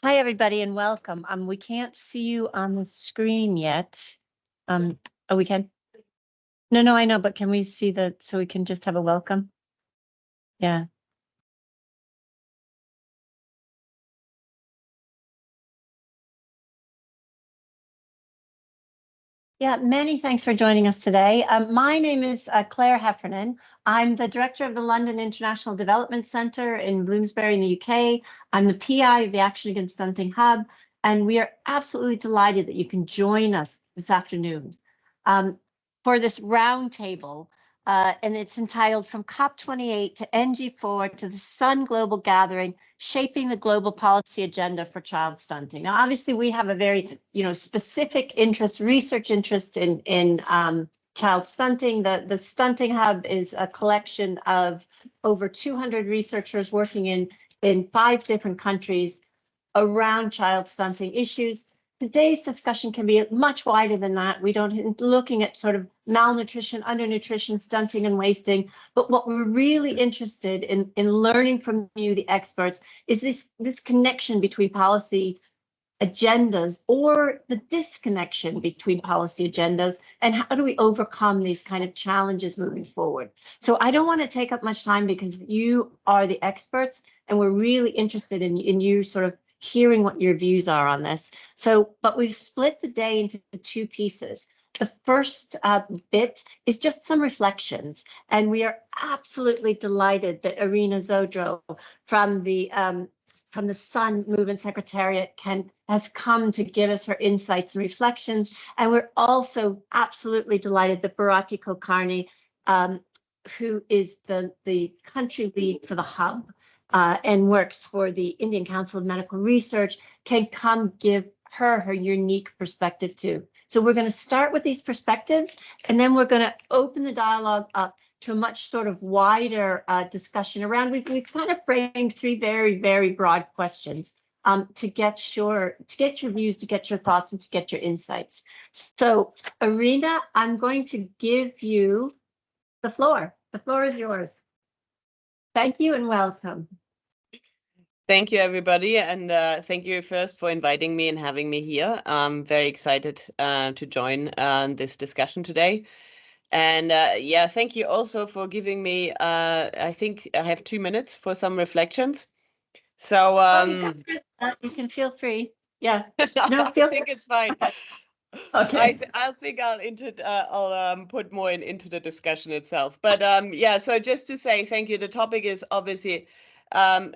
Hi, everybody, and welcome. We can't see you on the screen yet. Oh, we can? No, I know, but can we see so we can just have a welcome? Yeah. Yeah, many thanks for joining us today. My name is Claire Heffernan. I'm the director of the London International Development Centre in Bloomsbury in the UK. I'm the PI of the Action Against Stunting Hub, and we are absolutely delighted that you can join us this afternoon for this roundtable. And it's entitled From COP28 to NG4 to the Sun Global Gathering, Shaping the Global Policy Agenda for Child Stunting. Now, obviously, we have a very, specific interest, research interest in child stunting. The Stunting Hub is a collection of over 200 researchers working in 5 different countries around child stunting issues. Today's discussion can be much wider than that. We don't looking at sort of malnutrition, undernutrition, stunting, and wasting. But what we're really interested in learning from you, the experts, is this connection between policy agendas or the disconnection between policy agendas, and how do we overcome these kind of challenges moving forward. So I don't want to take up much time because you are the experts, and we're really interested in you sort of hearing what your views are on this. So, but we've split the day into 2 pieces. The first bit is just some reflections, and we are absolutely delighted that Irina Zodro from the Sun Movement Secretariat has come to give us her insights and reflections. And we're also absolutely delighted that Bharati Kulkarni, who is the country lead for the hub and works for the Indian Council of Medical Research, can come give her unique perspective too. So we're going to start with these perspectives, and then we're going to open the dialogue up to a much sort of wider discussion around. We've kind of framed 3 very, very broad questions to get your views, to get your thoughts, and to get your insights. So, Irina, I'm going to give you the floor. The floor is yours. Thank you and welcome. Thank you, everybody, and thank you first for inviting me and having me here. I'm very excited to join this discussion today. And yeah, thank you also for giving me, I think I have 2 minutes for some reflections. So you can feel free. Yeah. No, I think it's fine. Okay. I think I'll put more into the discussion itself. But yeah, so just to say thank you. The topic is obviously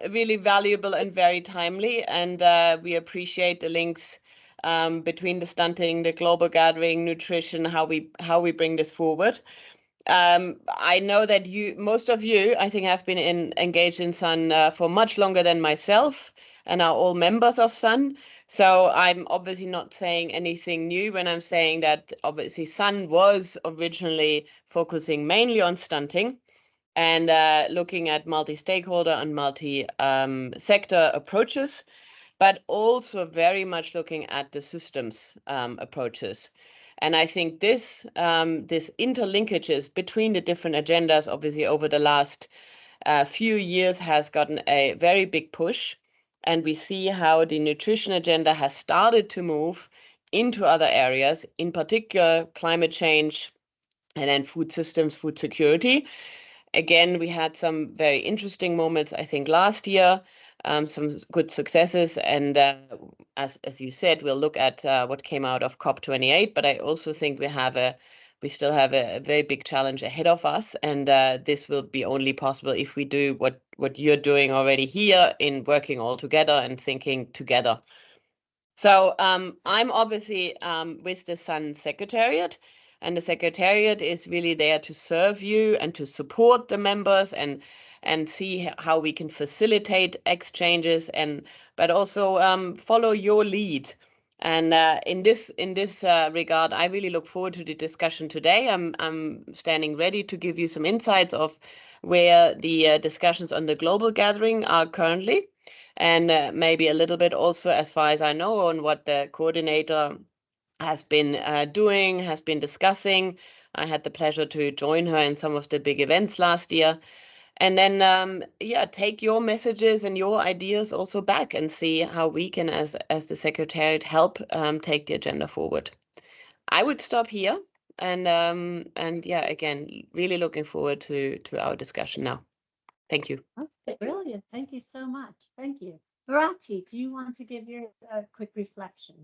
really valuable and very timely, and we appreciate the links between the stunting, the global gathering, nutrition, how we bring this forward. I know that most of you, I think, have been engaged in Sun for much longer than myself, and are all members of Sun. So I'm obviously not saying anything new when I'm saying that obviously Sun was originally focusing mainly on stunting and looking at multi-stakeholder and multi-sector approaches, but also very much looking at the systems approaches. And I think this interlinkages between the different agendas, obviously over the last few years, has gotten a very big push. And we see how the nutrition agenda has started to move into other areas, in particular climate change and then food systems, food security. Again, we had some very interesting moments, I think, last year, some good successes. And as you said, we'll look at what came out of COP28. But I also think we still have a very big challenge ahead of us. And this will be only possible if we do what you're doing already here in working all together and thinking together. So I'm obviously with the Sun Secretariat. And the Secretariat is really there to serve you and to support the members and see how we can facilitate exchanges but also follow your lead. And in this regard, I really look forward to the discussion today. I'm standing ready to give you some insights of where the discussions on the global gathering are currently, and maybe a little bit also, as far as I know, on what the coordinator has been discussing. I had the pleasure to join her in some of the big events last year. And then, yeah, take your messages and your ideas also back and see how we can, as the Secretariat, help take the agenda forward. I would stop here, and yeah, again, really looking forward to our discussion now. Thank you. Okay, brilliant. Thank you so much. Thank you. Bharati, do you want to give your quick reflection?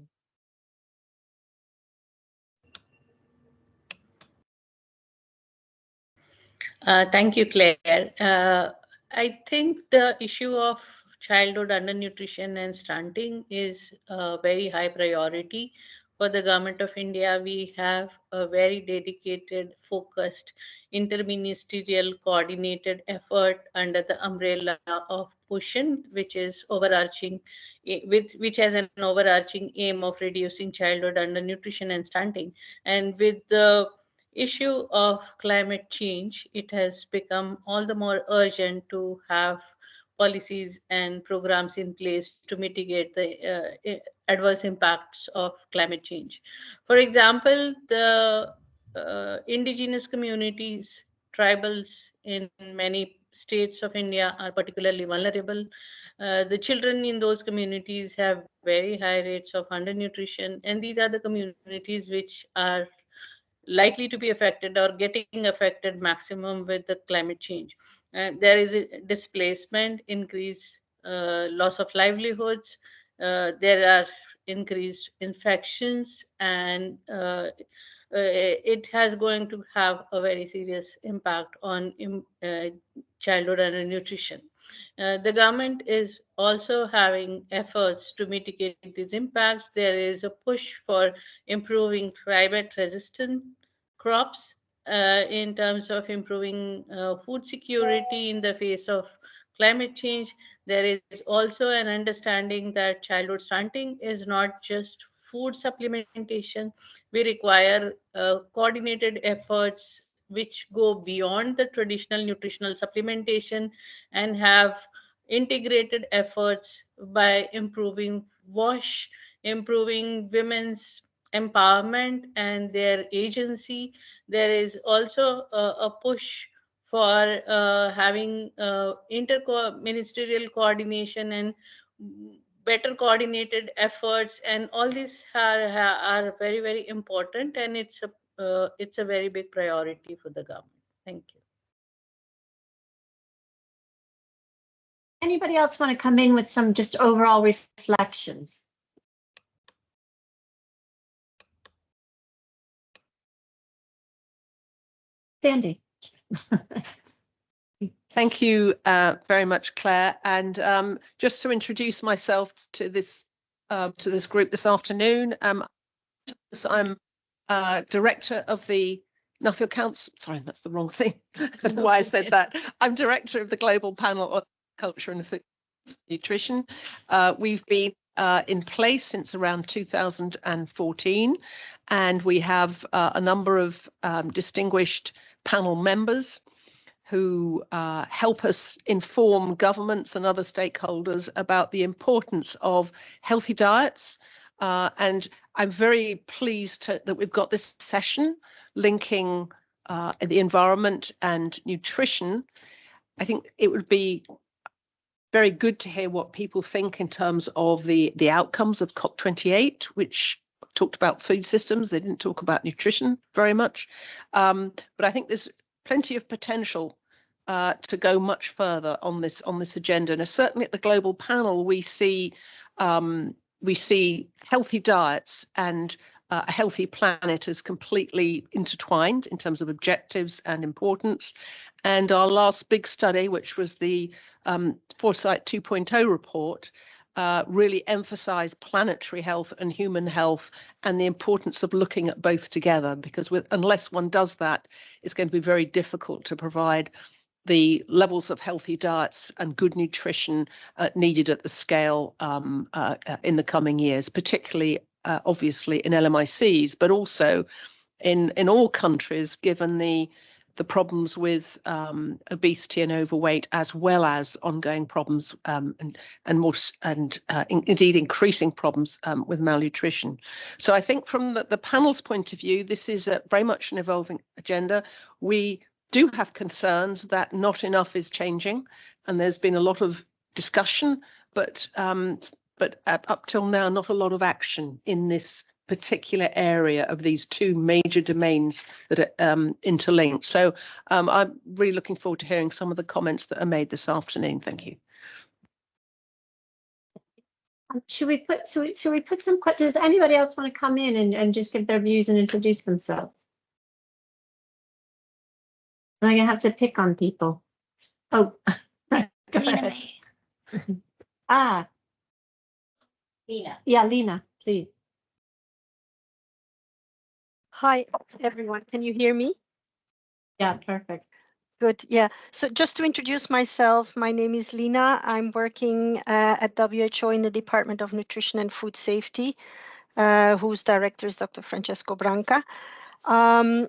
Thank you, Claire. I think the issue of childhood undernutrition and stunting is a very high priority for the Government of India. We have a very dedicated, focused, interministerial, coordinated effort under the umbrella of PUSHIN, which is overarching, which has an overarching aim of reducing childhood undernutrition and stunting. And with the issue of climate change, it has become all the more urgent to have policies and programs in place to mitigate the adverse impacts of climate change. For example, the indigenous communities, tribals in many states of India are particularly vulnerable. The children in those communities have very high rates of undernutrition, and these are the communities which are likely to be affected or getting affected maximum with the climate change. There is a displacement, increase, loss of livelihoods. There are increased infections, and it has going to have a very serious impact on childhood and nutrition. The government is also having efforts to mitigate these impacts. There is a push for improving climate resistant crops in terms of improving food security in the face of climate change. There is also an understanding that childhood stunting is not just food supplementation. We require coordinated efforts which go beyond the traditional nutritional supplementation and have integrated efforts by improving WASH, improving women's empowerment and their agency. There is also a push for having interministerial coordination and better coordinated efforts, and all these are very, very important, and it's a very big priority for the government. Thank you. Anybody else want to come in with some just overall reflections? Sandy. Thank you very much, Claire. And just to introduce myself to this group this afternoon, I'm director of the Nuffield Council. Sorry, that's the wrong thing. I don't know why I said that. I'm director of the Global Panel on Culture and Nutrition. We've been in place since around 2014, and we have a number of distinguished panel members who help us inform governments and other stakeholders about the importance of healthy diets. And I'm very pleased that we've got this session linking the environment and nutrition. I think it would be very good to hear what people think in terms of the outcomes of COP28, which talked about food systems. They didn't talk about nutrition very much. But I think there's plenty of potential to go much further on this agenda. And certainly at the global panel, we see healthy diets and a healthy planet as completely intertwined in terms of objectives and importance. And our last big study, which was the Foresight 2.0 report, really emphasized planetary health and human health and the importance of looking at both together, because unless one does that, it's going to be very difficult to provide the levels of healthy diets and good nutrition needed at the scale in the coming years, particularly obviously in LMICs, but also in all countries, given the problems with obesity and overweight, as well as ongoing problems indeed increasing problems with malnutrition. So I think from the panel's point of view, this is very much an evolving agenda. We do have concerns that not enough is changing, and there's been a lot of discussion, but up till now, not a lot of action in this particular area of these two major domains that are interlinked. So I'm really looking forward to hearing some of the comments that are made this afternoon. Thank you. Should we put some questions? Does anybody else want to come in and just give their views and introduce themselves? Am I gonna have to pick on people? Oh, go Lena ahead. May. Lena. Yeah, Lena, please. Hi, everyone. Can you hear me? Yeah, perfect. Good. Yeah. So just to introduce myself, my name is Lena. I'm working at WHO in the Department of Nutrition and Food Safety, whose director is Dr. Francesco Branca. I'm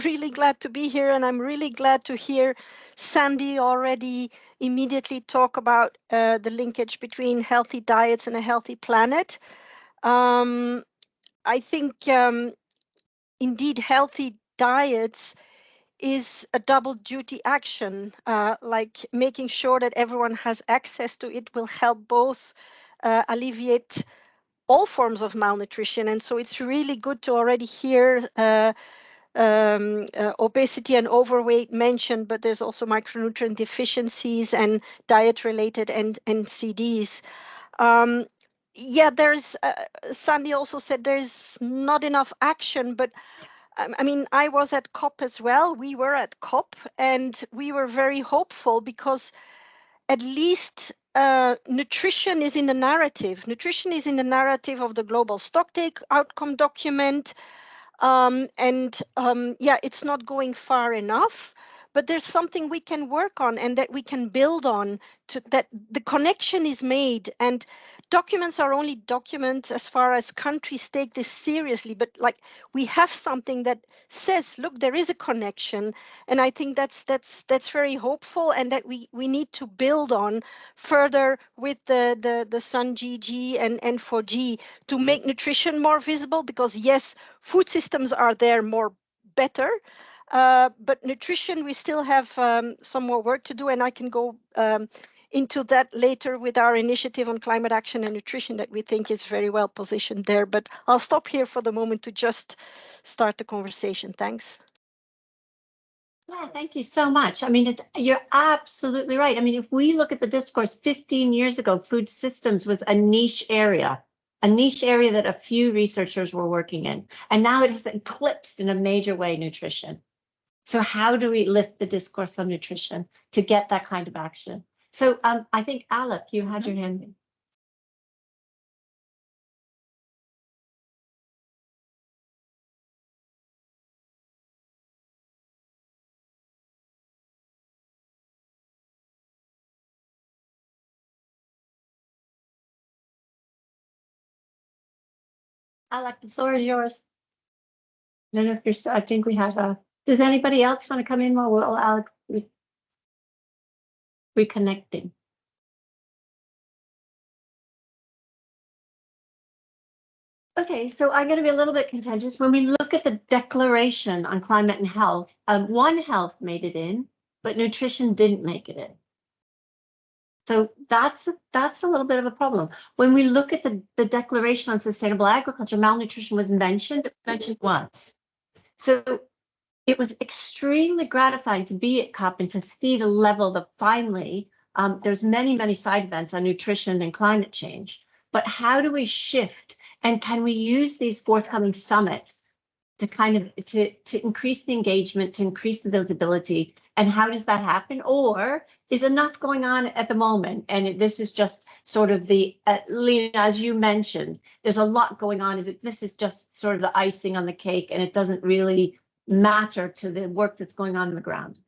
really glad to be here, and I'm really glad to hear Sandy already immediately talk about the linkage between healthy diets and a healthy planet. I think indeed healthy diets is a double duty action, like making sure that everyone has access to it will help both alleviate all forms of malnutrition. And so it's really good to already hear obesity and overweight mentioned, but there's also micronutrient deficiencies and diet-related NCDs. Yeah, there's, Sandy also said there's not enough action, but I mean, I was at COP as well. We were at COP and we were very hopeful because at least nutrition is in the narrative. Nutrition is in the narrative of the global stocktake outcome document. Yeah, it's not going far enough, but there's something we can work on and that we can build on, to that the connection is made. And documents are only documents as far as countries take this seriously, but like we have something that says, look, there is a connection. And I think that's very hopeful, and that we need to build on further with the SunGG and N4G to make nutrition more visible, because yes, food systems are there more better, but nutrition, we still have some more work to do, and I can go into that later with our initiative on climate action and nutrition that we think is very well positioned there. But I'll stop here for the moment to just start the conversation. Thanks. Yeah, thank you so much. I mean, you're absolutely right. I mean, if we look at the discourse 15 years ago, food systems was a niche area that a few researchers were working in. And now it has eclipsed in a major way nutrition. So how do we lift the discourse on nutrition to get that kind of action? So I think, Alec, you had your hand in. Alec, the floor is yours. I don't know if you're still, I think we have a, does anybody else want to come in while we're Alex reconnecting? Okay, so I'm going to be a little bit contentious. When we look at the Declaration on Climate and Health, One Health made it in, but nutrition didn't make it in. So that's a little bit of a problem. When we look at the Declaration on Sustainable Agriculture, malnutrition was mentioned once. So it was extremely gratifying to be at COP and to see the level that finally, there's many side events on nutrition and climate change, but how do we shift? And can we use these forthcoming summits to kind of to increase the engagement, to increase the visibility? And how does that happen? Or is enough going on at the moment? And this is just sort of the, Lena, as you mentioned, there's a lot going on. This is just sort of the icing on the cake, and it doesn't really matter to the work that's going on the ground?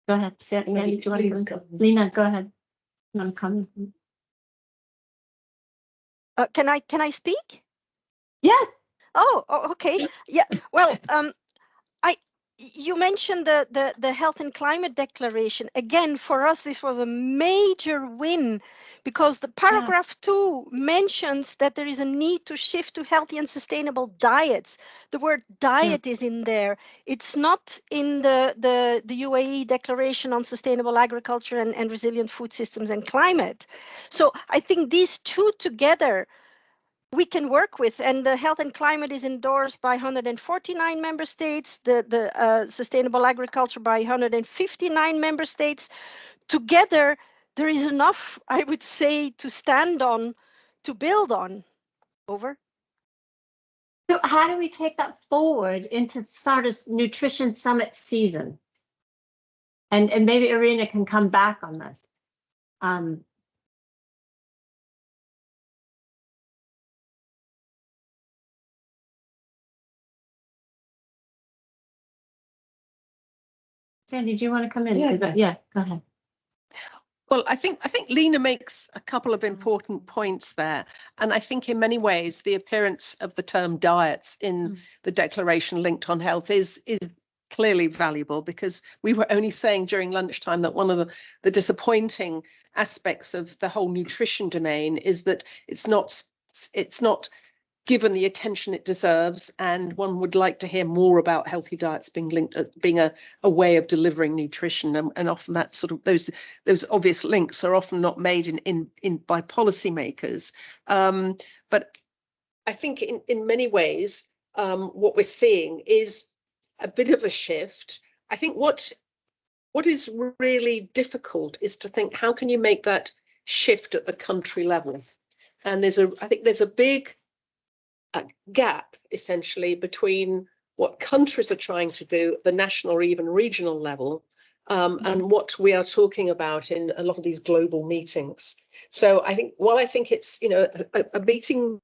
Go ahead, Lena, go ahead. I'm coming. Can I speak? Yeah. Oh, okay. Yeah. Well, you mentioned the health and climate declaration. Again, for us, this was a major win because the paragraph 2 mentions that there is a need to shift to healthy and sustainable diets. The word diet is in there. It's not in the UAE Declaration on Sustainable Agriculture and Resilient Food Systems and Climate. So I think these two together we can work with, and the health and climate is endorsed by 149 member states, the sustainable agriculture by 159 member states. Together, there is enough, I would say, to stand on, to build on. Over. So how do we take that forward into sort of nutrition summit season? And maybe Irina can come back on this. Sandy, do you want to come in? Yeah, go ahead. Well, I think Lena makes a couple of important points there. And I think in many ways, the appearance of the term diets in the declaration linked on health is clearly valuable, because we were only saying during lunchtime that one of the disappointing aspects of the whole nutrition domain is that it's not given the attention it deserves, and one would like to hear more about healthy diets being linked, being a way of delivering nutrition, and often that sort of those obvious links are often not made in by policymakers. But I think in many ways what we're seeing is a bit of a shift. I think what is really difficult is to think, how can you make that shift at the country level? And I think there's a big gap essentially between what countries are trying to do at the national or even regional level and what we are talking about in a lot of these global meetings. So I think it's, a meeting,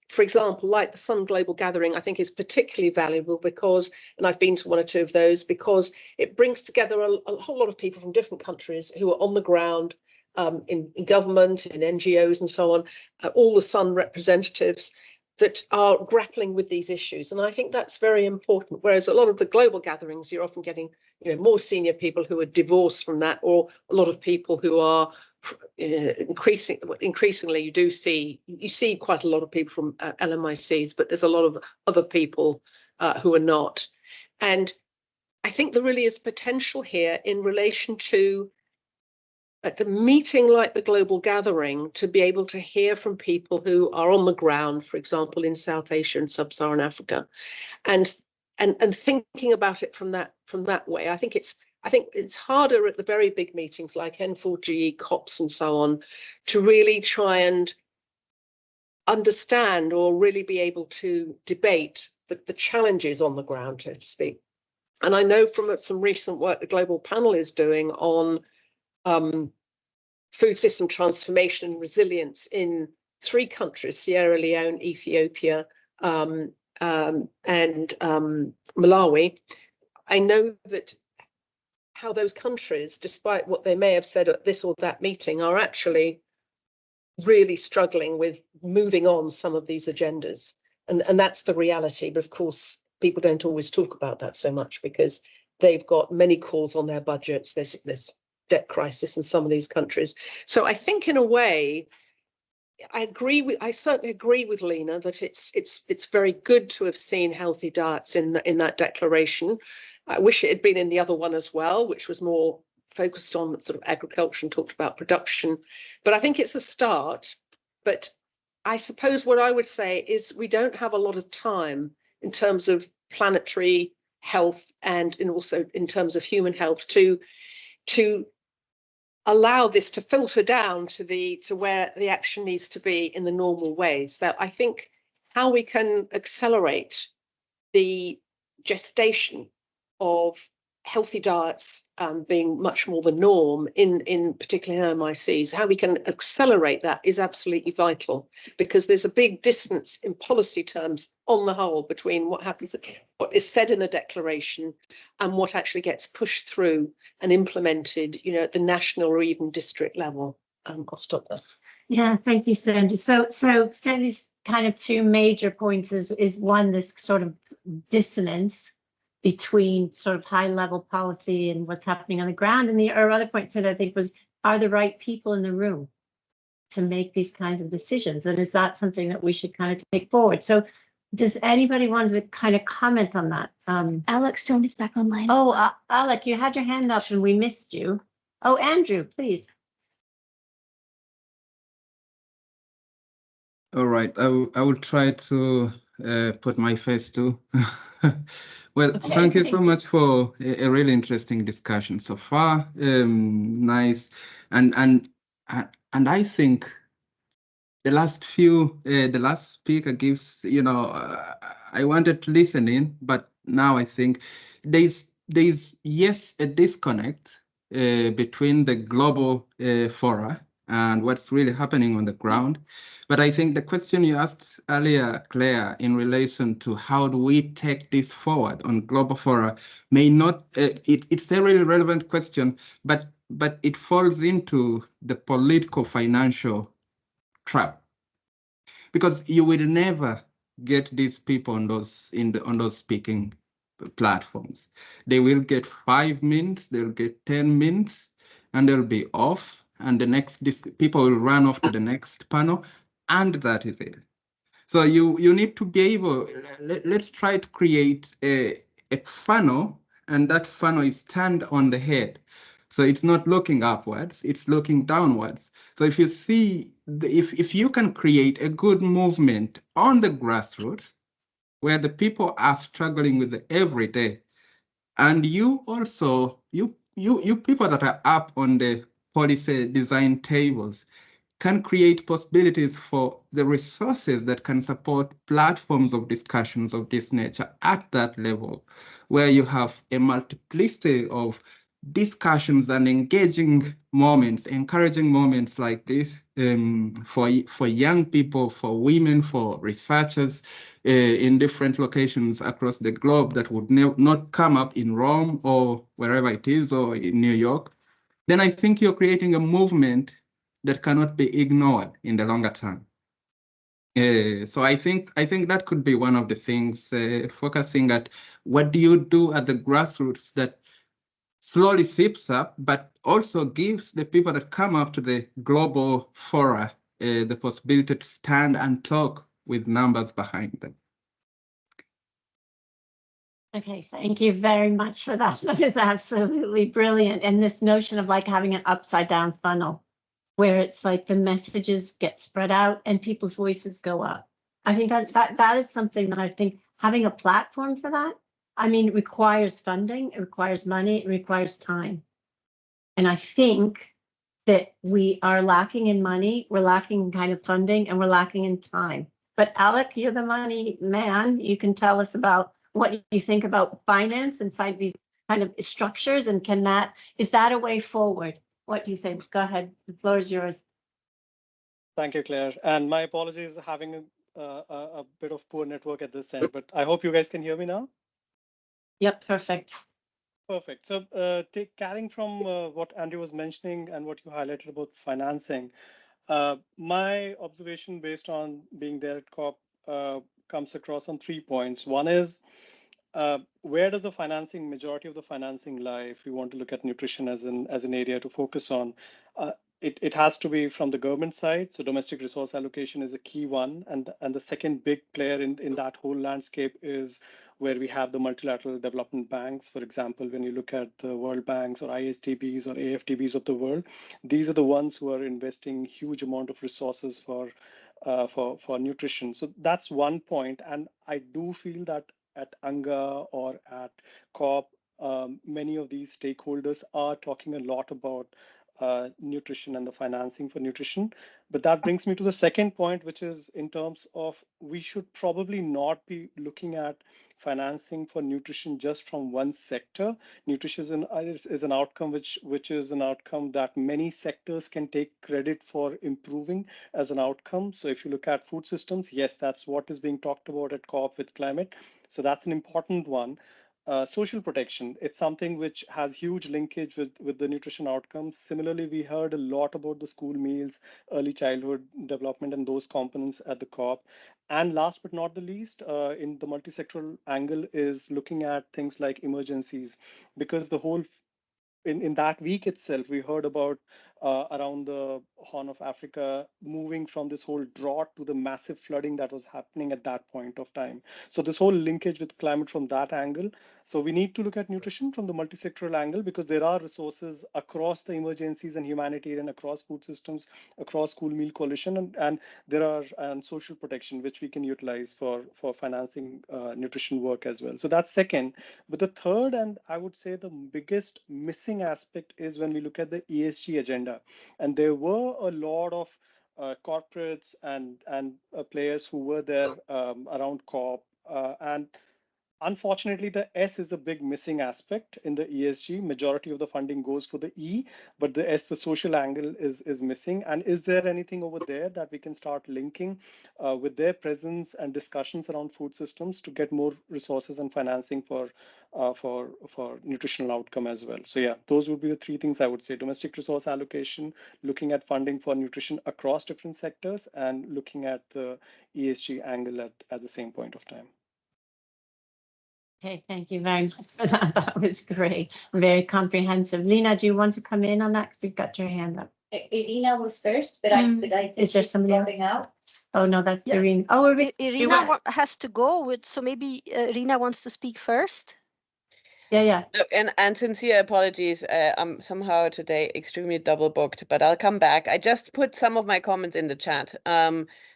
for example, like the Sun Global Gathering, I think is particularly valuable because, and I've been to one or two of those, because it brings together a whole lot of people from different countries who are on the ground in government, in NGOs and so on, all the Sun representatives that are grappling with these issues. And I think that's very important. Whereas a lot of the global gatherings, you're often getting more senior people who are divorced from that, or a lot of people who are increasingly you see quite a lot of people from LMICs, but there's a lot of other people who are not. And I think there really is potential here in relation to at a meeting like the Global Gathering to be able to hear from people who are on the ground, for example, in South Asia and Sub-Saharan Africa, and thinking about it from that way. I think it's harder at the very big meetings like N4G, COPs and so on to really try and understand or really be able to debate the challenges on the ground, so to speak. And I know from some recent work the Global Panel is doing on food system transformation and resilience in 3 countries, Sierra Leone, Ethiopia, and Malawi. I know that how those countries, despite what they may have said at this or that meeting, are actually really struggling with moving on some of these agendas. And that's the reality. But of course, people don't always talk about that so much because they've got many calls on their budgets. There's debt crisis in some of these countries. So I think in a way, I certainly agree with Lena that it's very good to have seen healthy diets in that declaration. I wish it had been in the other one as well, which was more focused on sort of agriculture and talked about production. But I think it's a start. But I suppose what I would say is we don't have a lot of time in terms of planetary health and also in terms of human health to allow this to filter down to where the action needs to be in the normal way. So I think how we can accelerate the gestation of healthy diets being much more the norm in particularly in MICs, how we can accelerate that is absolutely vital, because there's a big distance in policy terms on the whole between what is said in the declaration and what actually gets pushed through and implemented, at the national or even district level. I'll stop there. Yeah, thank you, Sandy. So Sandy's kind of 2 major points is one, this sort of dissonance between sort of high level policy and what's happening on the ground. And the other point that I think was, are the right people in the room to make these kinds of decisions? And is that something that we should kind of take forward? So does anybody want to kind of comment on that? Alex joined us back online. Oh, Alec, you had your hand up and we missed you. Oh, Andrew, please. All right, I will try to put my face too. Well, Okay, thank you so thank you. much for a really interesting discussion so far. Nice, and I think the last speaker gives, I wanted to listen in, but now I think there's yes a disconnect between the global fora and what's really happening on the ground. But I think the question you asked earlier, Claire, in relation to how do we take this forward on global fora may not, it's a really relevant question, but it falls into the political financial trap, because you will never get these people on those on those speaking platforms. They will get 5 minutes, they'll get 10 minutes, and they'll be off. And the next people will run off to the next panel, and that is it. So you need to be able. Let's try to create a funnel, and that funnel is turned on the head. So it's not looking upwards, it's looking downwards. So if you see, if you can create a good movement on the grassroots, where the people are struggling with the everyday, and you also, you people that are up on the policy design tables can create possibilities for the resources that can support platforms of discussions of this nature at that level, where you have a multiplicity of discussions and engaging moments, encouraging moments like this for young people, for women, for researchers in different locations across the globe that would not come up in Rome or wherever it is, or in New York. Then I think you're creating a movement that cannot be ignored in the longer term. So I think that could be one of the things, focusing at what do you do at the grassroots that slowly seeps up, but also gives the people that come up to the global fora the possibility to stand and talk with numbers behind them. Okay, thank you very much for that. That is absolutely brilliant. And this notion of like having an upside down funnel, where it's like the messages get spread out and people's voices go up. I think that is something that I think having a platform for that, I mean, it requires funding, it requires money, it requires time. And I think that we are lacking in money, we're lacking in kind of funding, and we're lacking in time. But Alec, you're the money man. You can tell us about what you think about finance and find these kind of structures, and is that a way forward? What do you think? Go ahead, the floor is yours. Thank you, Claire. And my apologies having a bit of poor network at this end, but I hope you guys can hear me now. Yep, perfect. Perfect. So carrying from what Andrew was mentioning and what you highlighted about financing, my observation based on being there at COP comes across on 3 points. One is, where does the majority of the financing lie if we want to look at nutrition as an area to focus on? It has to be from the government side. So domestic resource allocation is a key one. And the second big player in that whole landscape is where we have the multilateral development banks. For example, when you look at the World Banks or ISDBs or AFDBs of the world, these are the ones who are investing huge amount of resources for nutrition. So that's one point. And I do feel that at UNGA or at COP, many of these stakeholders are talking a lot about nutrition and the financing for nutrition. But that brings me to the second point, which is in terms of we should probably not be looking at financing for nutrition just from one sector. Nutrition is an outcome which is an outcome that many sectors can take credit for improving as an outcome. So if you look at food systems, yes, that's what is being talked about at COP with climate. So that's an important one. social protection. It's something which has huge linkage with the nutrition outcomes. Similarly, we heard a lot about the school meals, early childhood development, and those components at the COP. And last but not the least, in the multi-sectoral angle is looking at things like emergencies, because the whole in that week itself, we heard about around the Horn of Africa moving from this whole drought to the massive flooding that was happening at that point of time. So this whole linkage with climate from that angle. So we need to look at nutrition from the multi-sectoral angle, because there are resources across the emergencies and humanitarian, across food systems, across school meal coalition, and there are social protection which we can utilize for financing nutrition work as well. So that's second. But the third, and I would say the biggest missing aspect, is when we look at the ESG agenda. And there were a lot of corporates and players who were there around COP. And unfortunately, the S is the big missing aspect in the ESG. Majority of the funding goes for the E, but the S, the social angle, is missing. And is there anything over there that we can start linking with their presence and discussions around food systems to get more resources and financing for nutritional outcome as well? So yeah, those would be the three things I would say: domestic resource allocation, looking at funding for nutrition across different sectors, and looking at the ESG angle at the same point of time. Okay, thank you very much for that. That was great. Very comprehensive. Lena, do you want to come in on that? Because you've got your hand up. Irina was first, but I Is there somebody dropping out? Oh, no, that's Yeah. Irina. Oh, Irina has to go, so maybe Irina wants to speak first. Yeah. Look, and sincere apologies. I'm somehow today extremely double booked, but I'll come back. I just put some of my comments in the chat.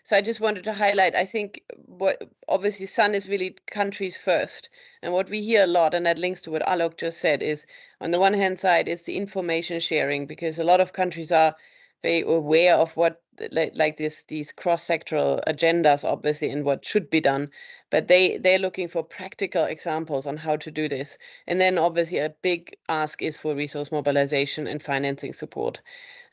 So I just wanted to highlight, I think what obviously Sun is really countries first. And what we hear a lot, and that links to what Alok just said, is on the one hand side is the information sharing, because a lot of countries are very aware of what like these cross-sectoral agendas, obviously, and what should be done. But they're looking for practical examples on how to do this. And then obviously a big ask is for resource mobilization and financing support.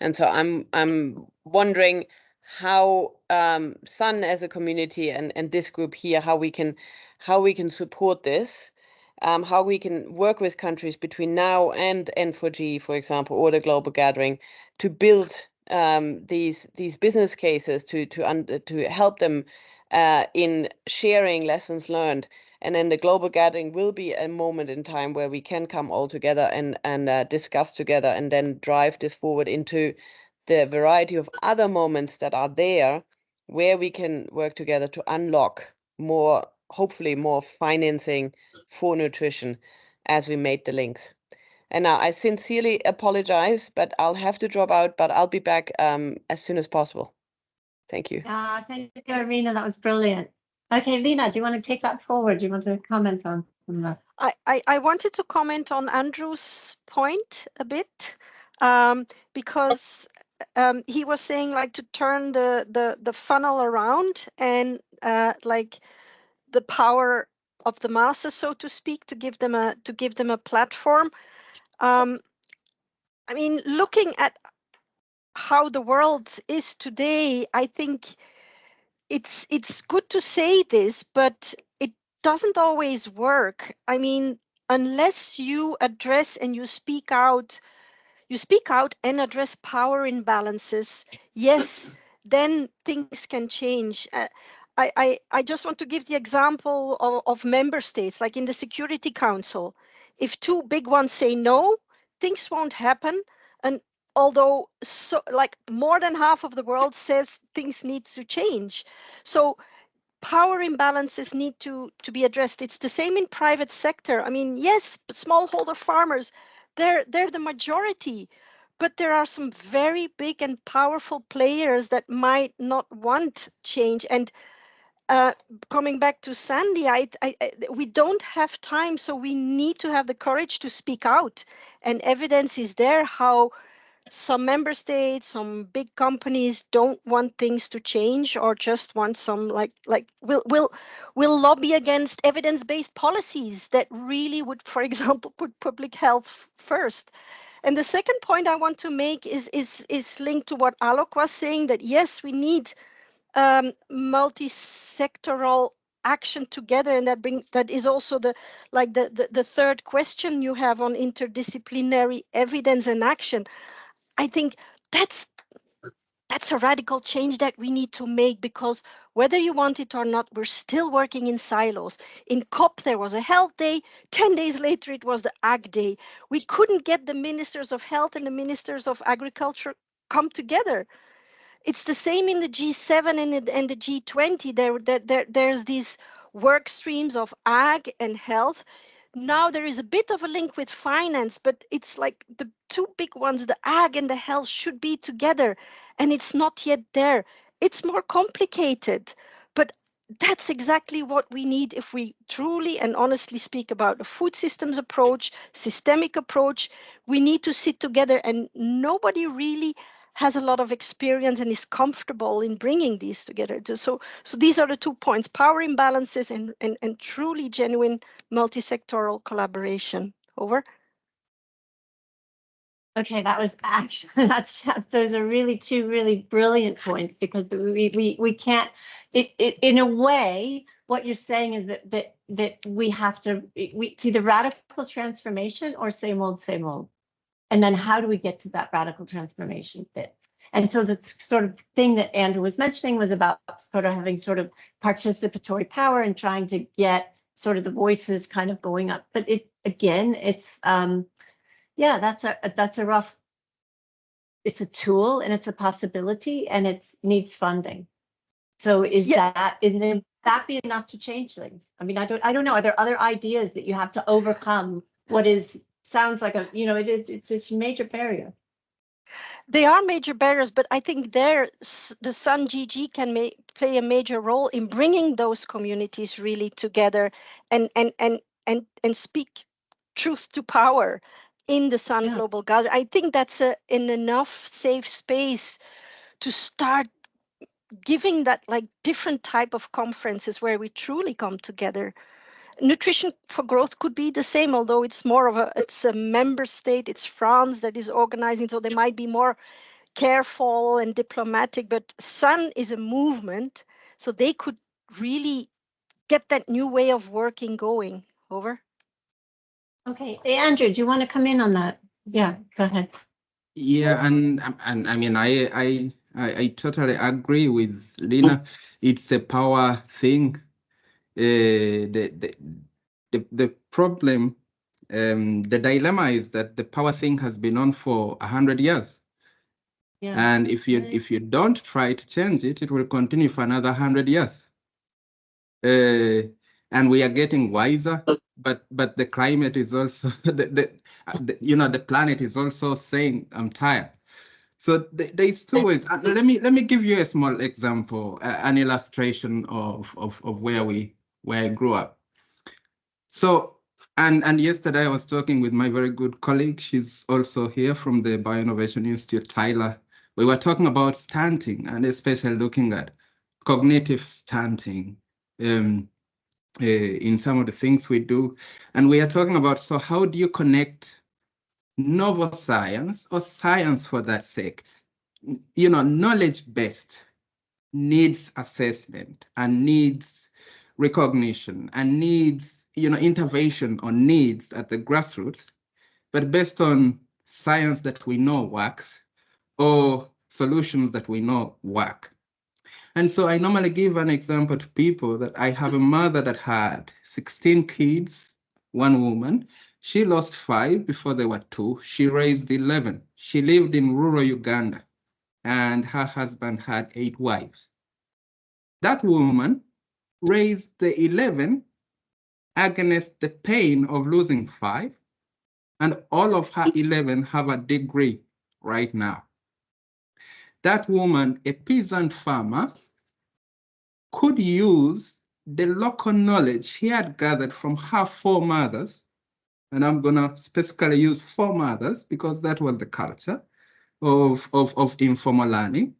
And so I'm wondering how Sun as a community and this group here, how we can support this, how we can work with countries between now and N4G, for example, or the global gathering, to build these business cases to help them in sharing lessons learned. And then the global gathering will be a moment in time where we can come all together and discuss together, and then drive this forward into the variety of other moments that are there, where we can work together to unlock more, hopefully more financing for nutrition as we made the links. And now I sincerely apologize, but I'll have to drop out, but I'll be back as soon as possible. Thank you. Thank you, Irina. That was brilliant. Okay, Lena, do you want to take that forward? Do you want to comment on that? I wanted to comment on Andrew's point a bit, because he was saying, like, to turn the funnel around, and like the power of the masses, so to speak, to give them a platform. I mean, looking at how the world is today, I think it's good to say this, but it doesn't always work. I mean, unless you address and you speak out and address power imbalances, yes, then things can change. I just want to give the example of member states, like in the Security Council. If two big ones say no, things won't happen. And although like more than half of the world says things need to change. So power imbalances need to be addressed. It's the same in private sector. I mean, yes, smallholder farmers, they're the majority, but there are some very big and powerful players that might not want change. And coming back to Sandy, we don't have time, so we need to have the courage to speak out. And evidence is there how some member states, some big companies don't want things to change, or just want some will lobby against evidence-based policies that really would, for example, put public health first. And the second point I want to make is linked to what Alok was saying, that yes, we need multi-sectoral action together, and that is also the third question you have on interdisciplinary evidence and action. I think that's a radical change that we need to make, because whether you want it or not, we're still working in silos. In COP, there was a health day. 10 days later, it was the ag day. We couldn't get the ministers of health and the ministers of agriculture come together. It's the same in the G7 and the G20. There's these work streams of ag and health. Now there is a bit of a link with finance, but it's like the two big ones, the ag and the health, should be together, and it's not yet there. It's more complicated, but that's exactly what we need if we truly and honestly speak about a food systems approach, systemic approach. We need to sit together, and nobody really has a lot of experience and is comfortable in bringing these together. So these are the 2 points: power imbalances and truly genuine multi-sectoral collaboration. Over. Okay, that was actually those are really two really brilliant points, because we can't in a way what you're saying is that we have to it's either radical transformation or same old, and then how do we get to that radical transformation bit? And so the sort of thing that Andrew was mentioning was about sort of having sort of participatory power and trying to get sort of the voices kind of going up. But it's yeah, that's a rough, it's a tool and it's a possibility, and it needs funding. So is that be enough to change things? I mean, I don't know. Are there other ideas that you have to overcome what sounds like it's a major barrier? They are major barriers, but I think the SunGG can play a major role in bringing those communities really together and speak truth to power in the Sun Global Gathering. I think that's an enough safe space to start giving that like different type of conferences where we truly come together. Nutrition for Growth could be the same, although it's it's a member state. It's France that is organizing, so they might be more careful and diplomatic, but Sun is a movement, so they could really get that new way of working going. Over. Okay, hey, Andrew, do you want to come in on that? Yeah, go ahead. Yeah, and I mean, I totally agree with Lina. It's a power thing. The problem, the dilemma is that the power thing has been on for 100 years. Yeah. And if you don't try to change it, it will continue for another 100 years. And we are getting wiser, but the climate is also the planet is also saying I'm tired. So there's two ways. Let me give you a small example, an illustration of where I grew up. So and yesterday I was talking with my very good colleague. She's also here from the Bioinnovation Institute, Tyler. We were talking about stunting, and especially looking at cognitive stunting in some of the things we do. And we are talking about, so how do you connect novel science, or science for that sake, knowledge-based, needs assessment and needs recognition and needs, intervention on needs at the grassroots, but based on science that we know works or solutions that we know work. And so I normally give an example to people that I have a mother that had 16 kids, one woman. She lost 5 before they were 2. She raised 11. She lived in rural Uganda, and her husband had 8 wives. That woman raised the 11 against the pain of losing 5, and all of her 11 have a degree right now. That woman, a peasant farmer, could use the local knowledge she had gathered from her 4 mothers, and I'm gonna specifically use 4 mothers because that was the culture of informal learning,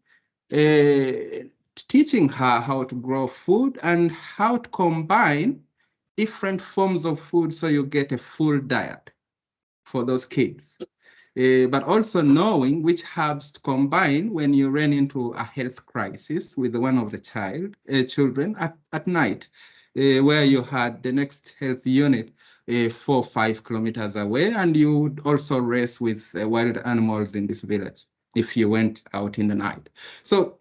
teaching her how to grow food and how to combine different forms of food so you get a full diet for those kids. But also knowing which herbs to combine when you run into a health crisis with one of the children at night. where you had the next health unit 4 or 5 kilometers away, and you would also race with wild animals in this village if you went out in the night. So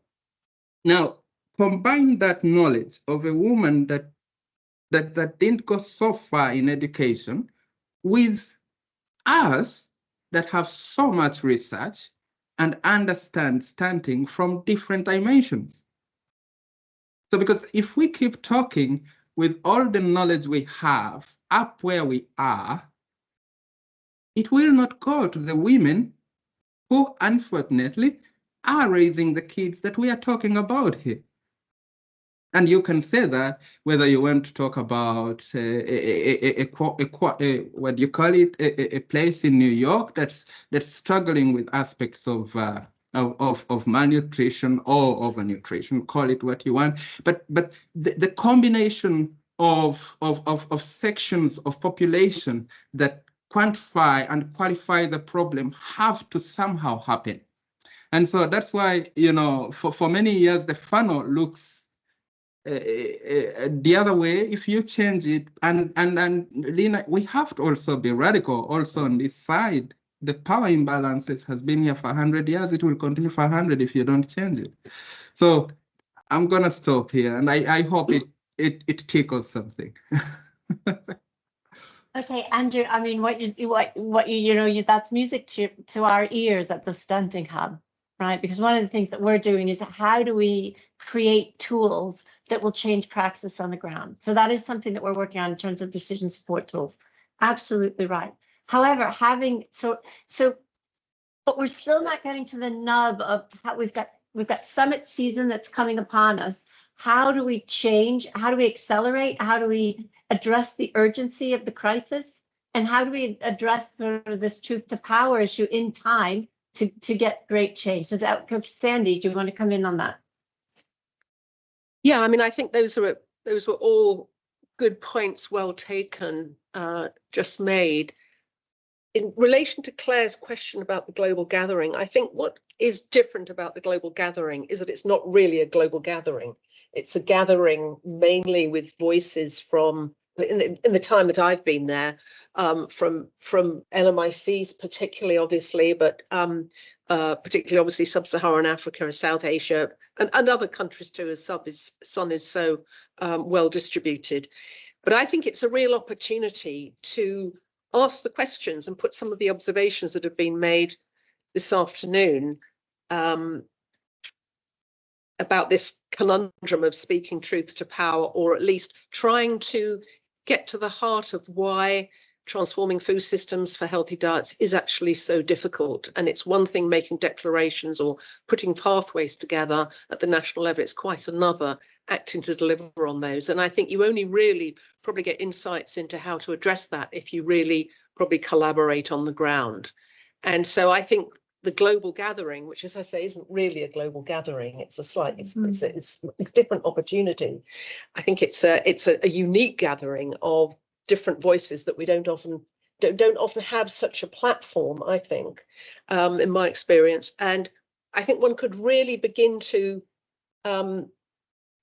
now combine that knowledge of a woman that didn't go so far in education with us that have so much research and understand stunting from different dimensions. So because if we keep talking with all the knowledge we have up where we are, it will not go to the women who unfortunately are raising the kids that we are talking about here. And you can say that whether you want to talk about what do you call it, a place in New York that's struggling with aspects of malnutrition or overnutrition, call it what you want. But the combination of sections of population that quantify and qualify the problem have to somehow happen. And so that's why, you know, for many years the funnel looks the other way. If you change it, and Lena, we have to also be radical also on this side. The power imbalances has been here for 100 years. It will continue for 100 if you don't change it. So I'm gonna stop here, and I hope it tickles something. Okay, Andrew, I mean, that's music to our ears at the Stunting Hub, right? Because one of the things that we're doing is how do we create tools that will change praxis on the ground? So that is something that we're working on in terms of decision support tools. Absolutely right. However, but we're still not getting to the nub of how we've got summit season that's coming upon us. How do we change? How do we accelerate? How do we address the urgency of the crisis? And how do we address this truth to power issue in time to get great change? So Sandy, do you want to come in on that? Yeah, I mean, I think those were all good points, well taken, just made. In relation to Claire's question about the global gathering, I think what is different about the global gathering is that it's not really a global gathering. It's a gathering mainly with voices from, in the time that I've been there, from LMICs particularly, obviously, but particularly obviously Sub-Saharan Africa and South Asia, and other countries too, as Sun is so well distributed. But I think it's a real opportunity to ask the questions and put some of the observations that have been made this afternoon about this conundrum of speaking truth to power, or at least trying to get to the heart of why transforming food systems for healthy diets is actually so difficult. And it's one thing making declarations or putting pathways together at the national level. It's quite another acting to deliver on those. And I think you only really probably get insights into how to address that if you really probably collaborate on the ground. And so I think the global gathering, which, as I say, isn't really a global gathering, it's a different opportunity. I think it's a unique gathering of different voices that we don't often have such a platform, I think, in my experience. And I think one could really begin to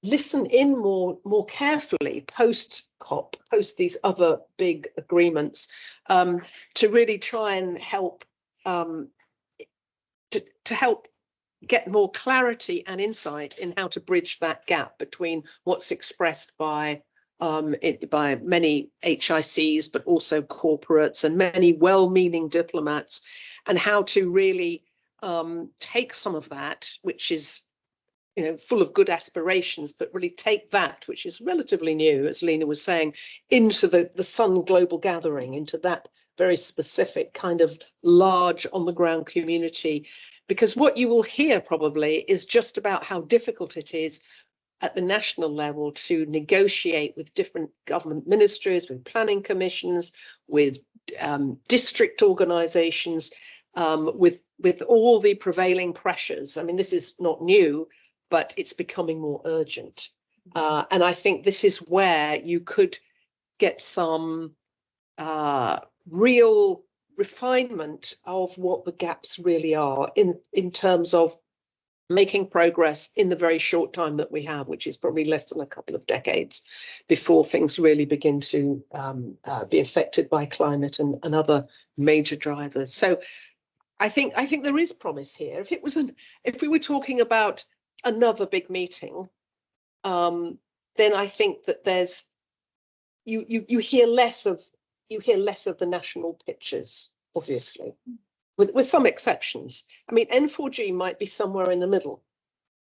listen in more carefully post COP, post these other big agreements, to really try and help to help get more clarity and insight in how to bridge that gap between what's expressed by many HICs, but also corporates and many well-meaning diplomats, and how to really take some of that, which is, you know, full of good aspirations, but really take that, which is relatively new, as Lena was saying, into the Sun Global Gathering, into that very specific kind of large on-the-ground community. Because what you will hear probably is just about how difficult it is at the national level to negotiate with different government ministries, with planning commissions, with district organizations, with all the prevailing pressures. I mean, this is not new, but it's becoming more urgent. And I think this is where you could get some real refinement of what the gaps really are in terms of making progress in the very short time that we have, which is probably less than a couple of decades before things really begin to be affected by climate and other major drivers. So I think there is promise here. If we were talking about another big meeting, then I think that there's you hear less of the national pictures, obviously, with some exceptions. I mean, N4G might be somewhere in the middle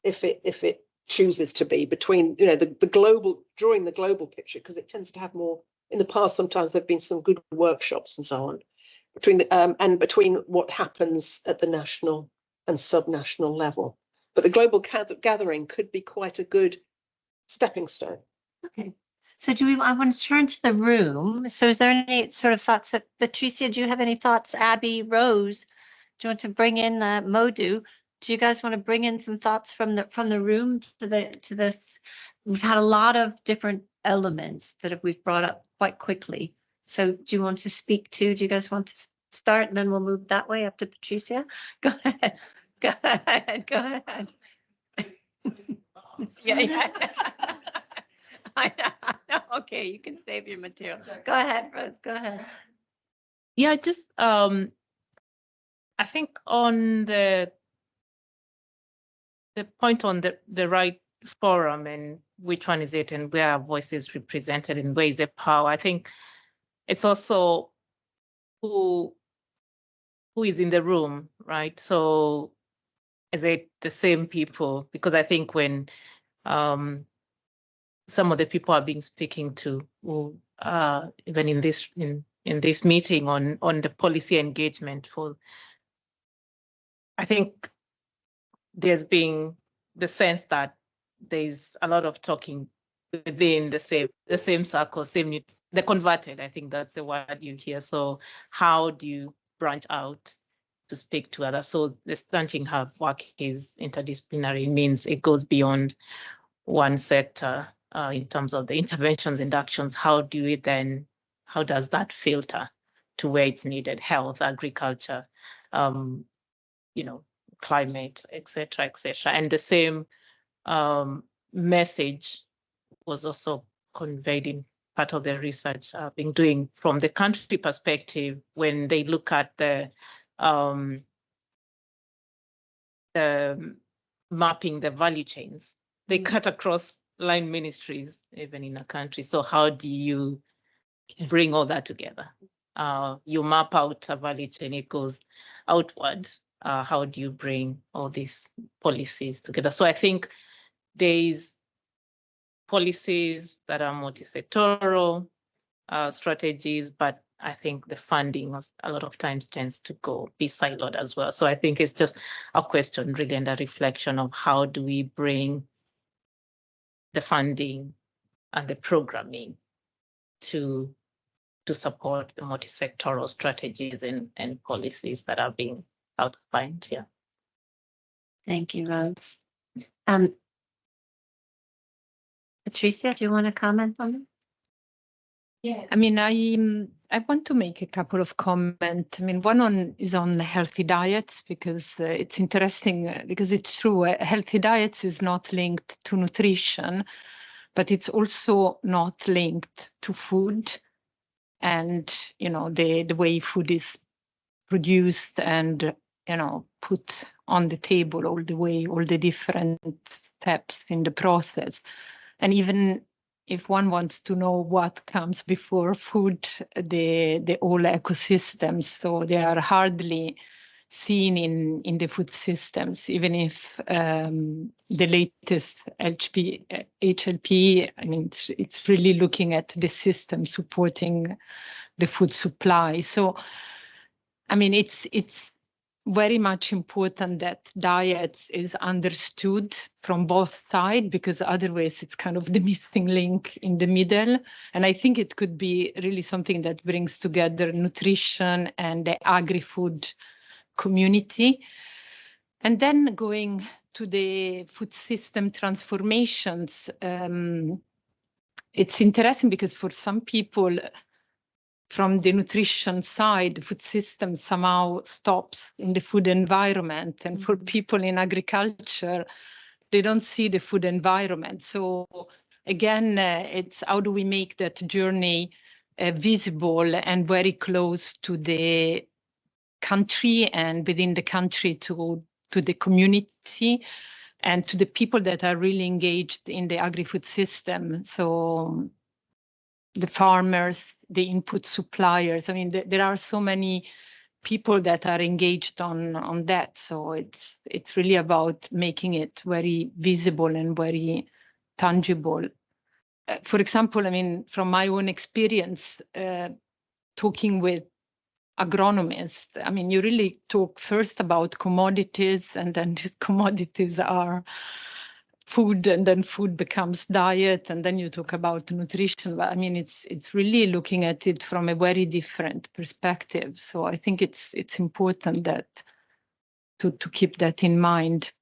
if it chooses to be between, you know, the global, drawing the global picture, because it tends to have more. In the past, sometimes there've been some good workshops and so on between what happens at the national and subnational level. But the global gathering could be quite a good stepping stone. Okay. So I want to turn to the room. So is there any sort of thoughts that, Patricia, do you have any thoughts? Abby, Rose, do you want to bring in Modu? Do you guys want to bring in some thoughts from the room to this? We've had a lot of different elements that we've brought up quite quickly. So do you want to speak to, do you guys want to start, and then we'll move that way up to Patricia? Go ahead. Go ahead. Go ahead. Yeah. I know. Okay, you can save your material. Go ahead, Rose. Go ahead. Yeah, just I think on the point on the right forum and which one is it and where our voice is represented and where is the power, I think it's also who is in the room, right? So is it the same people? Because I think when some of the people are being speaking to, who even in this meeting on the policy engagement, I think there's been the sense that there's a lot of talking within the same circle, the converted. I think that's the word you hear. So how do you branch out to speak to others? So the Stunting Hub work is interdisciplinary. It means it goes beyond one sector in terms of the interventions and actions. How does that filter to where it's needed? Health, agriculture, climate, etc., etc. And the same message was also conveyed in part of the research I've been doing from the country perspective when they look at the mapping the value chains. They cut across line ministries, even in a country. So how do you bring all that together? You map out a value chain, it goes outwards. How do you bring all these policies together? So I think there's policies that are multi-sectoral strategies, but I think the funding a lot of times tends to be siloed as well. So I think it's just a question really and a reflection of how do we bring the funding and the programming to support the multi-sectoral strategies and policies that are being outlined here. Thank you, Rose. Patricia, do you want to comment on it? Yeah, I mean, I want to make a couple of comments. I mean, one is on healthy diets, because it's interesting, because it's true, healthy diets is not linked to nutrition, but it's also not linked to food and, the way food is produced and, put on the table all the different steps in the process. And even if one wants to know what comes before food, the whole ecosystems, so they are hardly seen in the food systems, even if the latest HLP, I mean, it's really looking at the system supporting the food supply. So, I mean, it's very much important that diets is understood from both sides, because otherwise it's kind of the missing link in the middle. And I think it could be really something that brings together nutrition and the agri-food community. And then going to the food system transformations, it's interesting because for some people, from the nutrition side, the food system somehow stops in the food environment. And for people in agriculture, they don't see the food environment. So again, it's how do we make that journey visible and very close to the country and within the country to the community and to the people that are really engaged in the agri-food system. So the farmers, the input suppliers. I mean, there are so many people that are engaged on that. So it's really about making it very visible and very tangible. For example, I mean, from my own experience, talking with agronomists, I mean, you really talk first about commodities, and then these commodities are food, and then food becomes diet, and then you talk about nutrition. But I mean, it's really looking at it from a very different perspective. So I think it's important that to keep that in mind.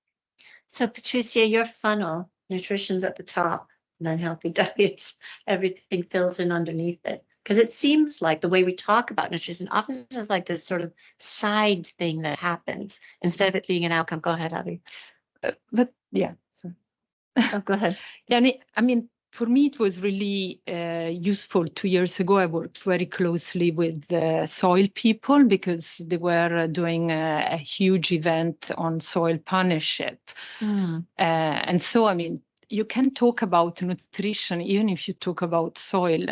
So Patricia, your funnel, nutrition's at the top, and then healthy diets, everything fills in underneath it. Because it seems like the way we talk about nutrition often is like this sort of side thing that happens instead of it being an outcome. Go ahead, Abby. But yeah. Oh, go ahead. Yeah, I mean, for me, it was really useful. 2 years ago, I worked very closely with soil people because they were doing a huge event on soil partnership. And so, I mean, you can talk about nutrition even if you talk about soil.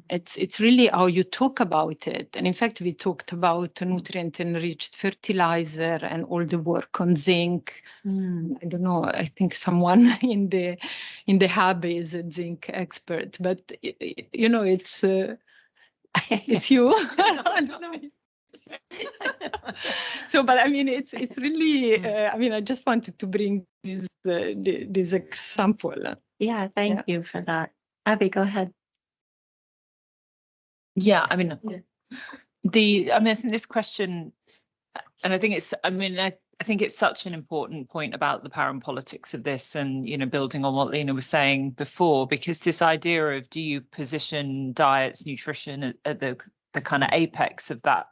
It's really how you talk about it. And in fact, we talked about nutrient-enriched fertilizer and all the work on zinc. I don't know, I think someone in the hub is a zinc expert, but you know, it's you. I don't know. So, but I mean, it's really, I mean, I just wanted to bring this example. Yeah, thank you for that. Abby, go ahead. Yeah, I mean, I think this question, and I think it's, I mean, I think it's such an important point about the power and politics of this, and, you know, building on what Lena was saying before, because this idea of, do you position diets, nutrition at the kind of apex of that,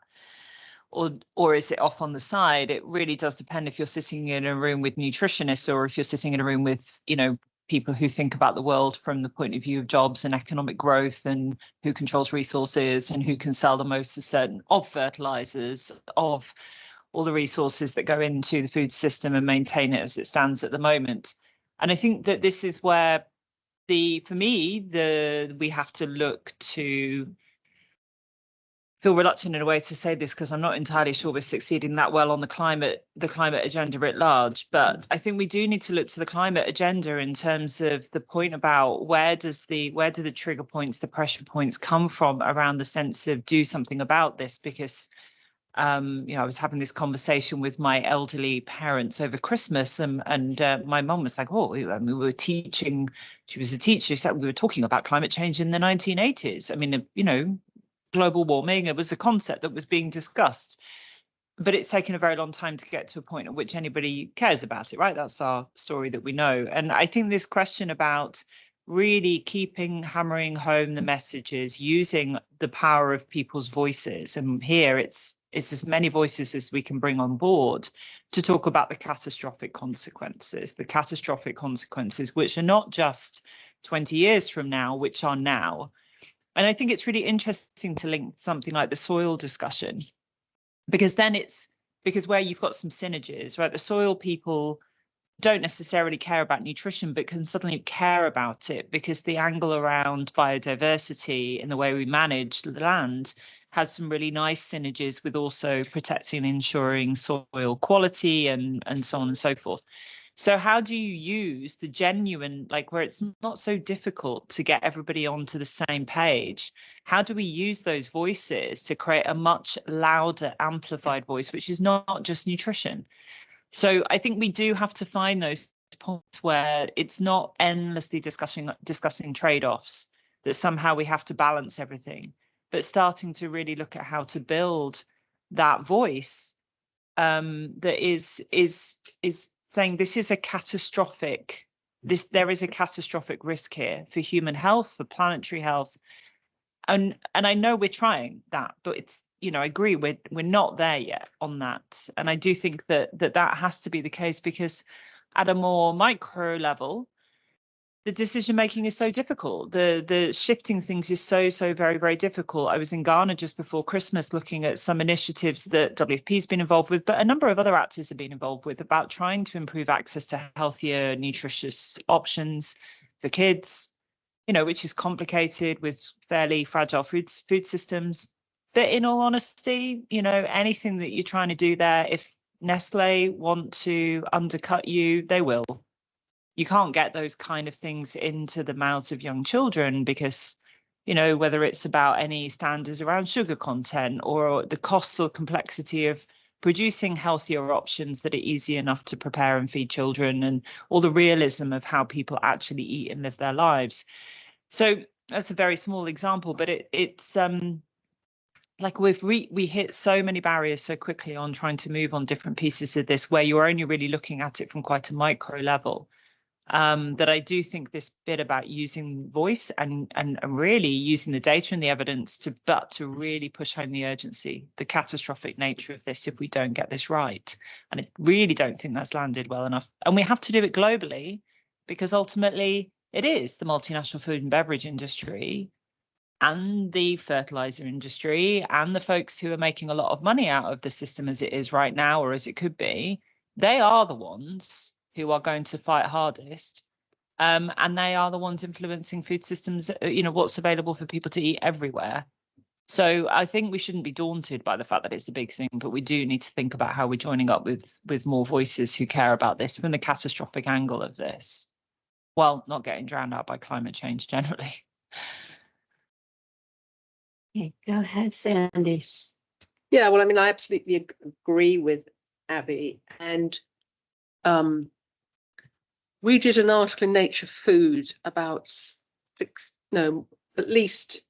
or is it off on the side? It really does depend if you're sitting in a room with nutritionists or if you're sitting in a room with, you know, people who think about the world from the point of view of jobs and economic growth and who controls resources and who can sell the most of fertilizers, of all the resources that go into the food system and maintain it as it stands at the moment. And I think that this is where we have to look to feel reluctant in a way to say this because I'm not entirely sure we're succeeding that well on the climate agenda writ large. But I think we do need to look to the climate agenda in terms of the point about where do the trigger points, the pressure points come from around the sense of do something about this, because you know, I was having this conversation with my elderly parents over Christmas, and my mum was like, "Oh, I mean, we were teaching." She was a teacher. She said we were talking about climate change in the 1980s. I mean, you know, global warming, it was a concept that was being discussed, but it's taken a very long time to get to a point at which anybody cares about it, right? That's our story that we know. And I think this question about really hammering home the messages, using the power of people's voices, and here it's as many voices as we can bring on board to talk about the catastrophic consequences which are not just 20 years from now, which are now. And I think it's really interesting to link something like the soil discussion, because where you've got some synergies, right? The soil people don't necessarily care about nutrition, but can suddenly care about it because the angle around biodiversity and the way we manage the land has some really nice synergies with also protecting and ensuring soil quality and so on and so forth. So how do you use the genuine, like where it's not so difficult to get everybody onto the same page? How do we use those voices to create a much louder, amplified voice, which is not just nutrition? So I think we do have to find those points where it's not endlessly discussing trade-offs, that somehow we have to balance everything, but starting to really look at how to build that voice that is saying this is a catastrophic, there is a catastrophic risk here for human health, for planetary health, And I know we're trying that, but it's, I agree, we're not there yet on that. And I do think that has to be the case, because at a more micro level, the decision making is so difficult. The shifting things is so very, very difficult. I was in Ghana just before Christmas looking at some initiatives that WFP's been involved with, but a number of other actors have been involved with, about trying to improve access to healthier, nutritious options for kids, which is complicated with fairly fragile food systems. But in all honesty, anything that you're trying to do there, if Nestle want to undercut you, they will. You can't get those kind of things into the mouths of young children because, whether it's about any standards around sugar content or the costs or complexity of producing healthier options that are easy enough to prepare and feed children, and all the realism of how people actually eat and live their lives. So that's a very small example, but it's like we hit so many barriers so quickly on trying to move on different pieces of this, where you're only really looking at it from quite a micro level. That I do think this bit about using voice and really using the data and the evidence to really push home the urgency, the catastrophic nature of this if we don't get this right. And I really don't think that's landed well enough. And we have to do it globally, because ultimately it is the multinational food and beverage industry and the fertilizer industry and the folks who are making a lot of money out of the system as it is right now, or as it could be. They are the ones who are going to fight hardest. And they are the ones influencing food systems, what's available for people to eat everywhere. So I think we shouldn't be daunted by the fact that it's a big thing, but we do need to think about how we're joining up with more voices who care about this from the catastrophic angle of this, while not getting drowned out by climate change generally. Okay, go ahead, Sandy. Yeah, well, I mean, I absolutely agree with Abby. And we did an article in Nature Food about at least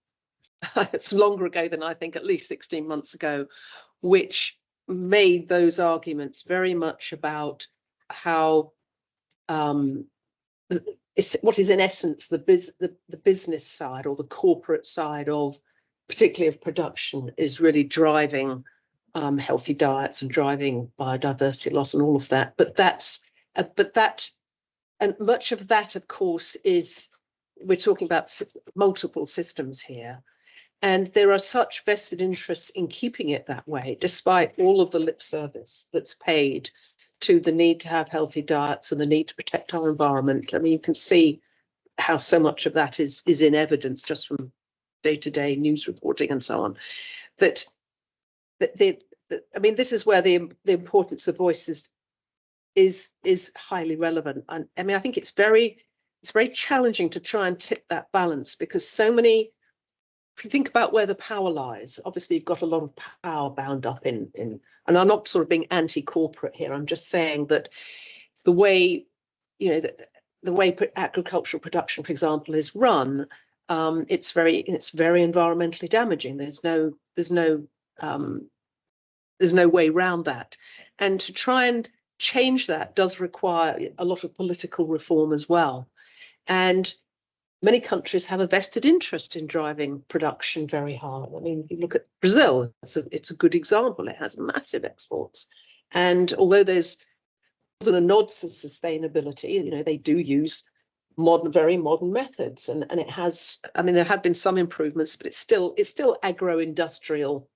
it's longer ago than I think, at least 16 months ago, which made those arguments very much about how what is in essence the business side or the corporate side of, particularly of production, is really driving healthy diets and driving biodiversity loss and all of that. And much of that, of course, is, we're talking about multiple systems here. And there are such vested interests in keeping it that way, despite all of the lip service that's paid to the need to have healthy diets and the need to protect our environment. I mean, you can see how so much of that is in evidence just from day-to-day news reporting and so on. I mean, this is where the importance of voices is highly relevant. And I mean, I think it's very challenging to try and tip that balance, because so many, if you think about where the power lies, obviously you've got a lot of power bound up in, and I'm not sort of being anti-corporate here. I'm just saying that the way, the way agricultural production, for example, is run, it's very environmentally damaging. There's no way around that. And to try and change that does require a lot of political reform as well. And many countries have a vested interest in driving production very hard. I mean, if you look at Brazil, it's a good example. It has massive exports. And although there's more than a nod to sustainability, they do use very modern methods. And it has, I mean, there have been some improvements, but it's still agro-industrial.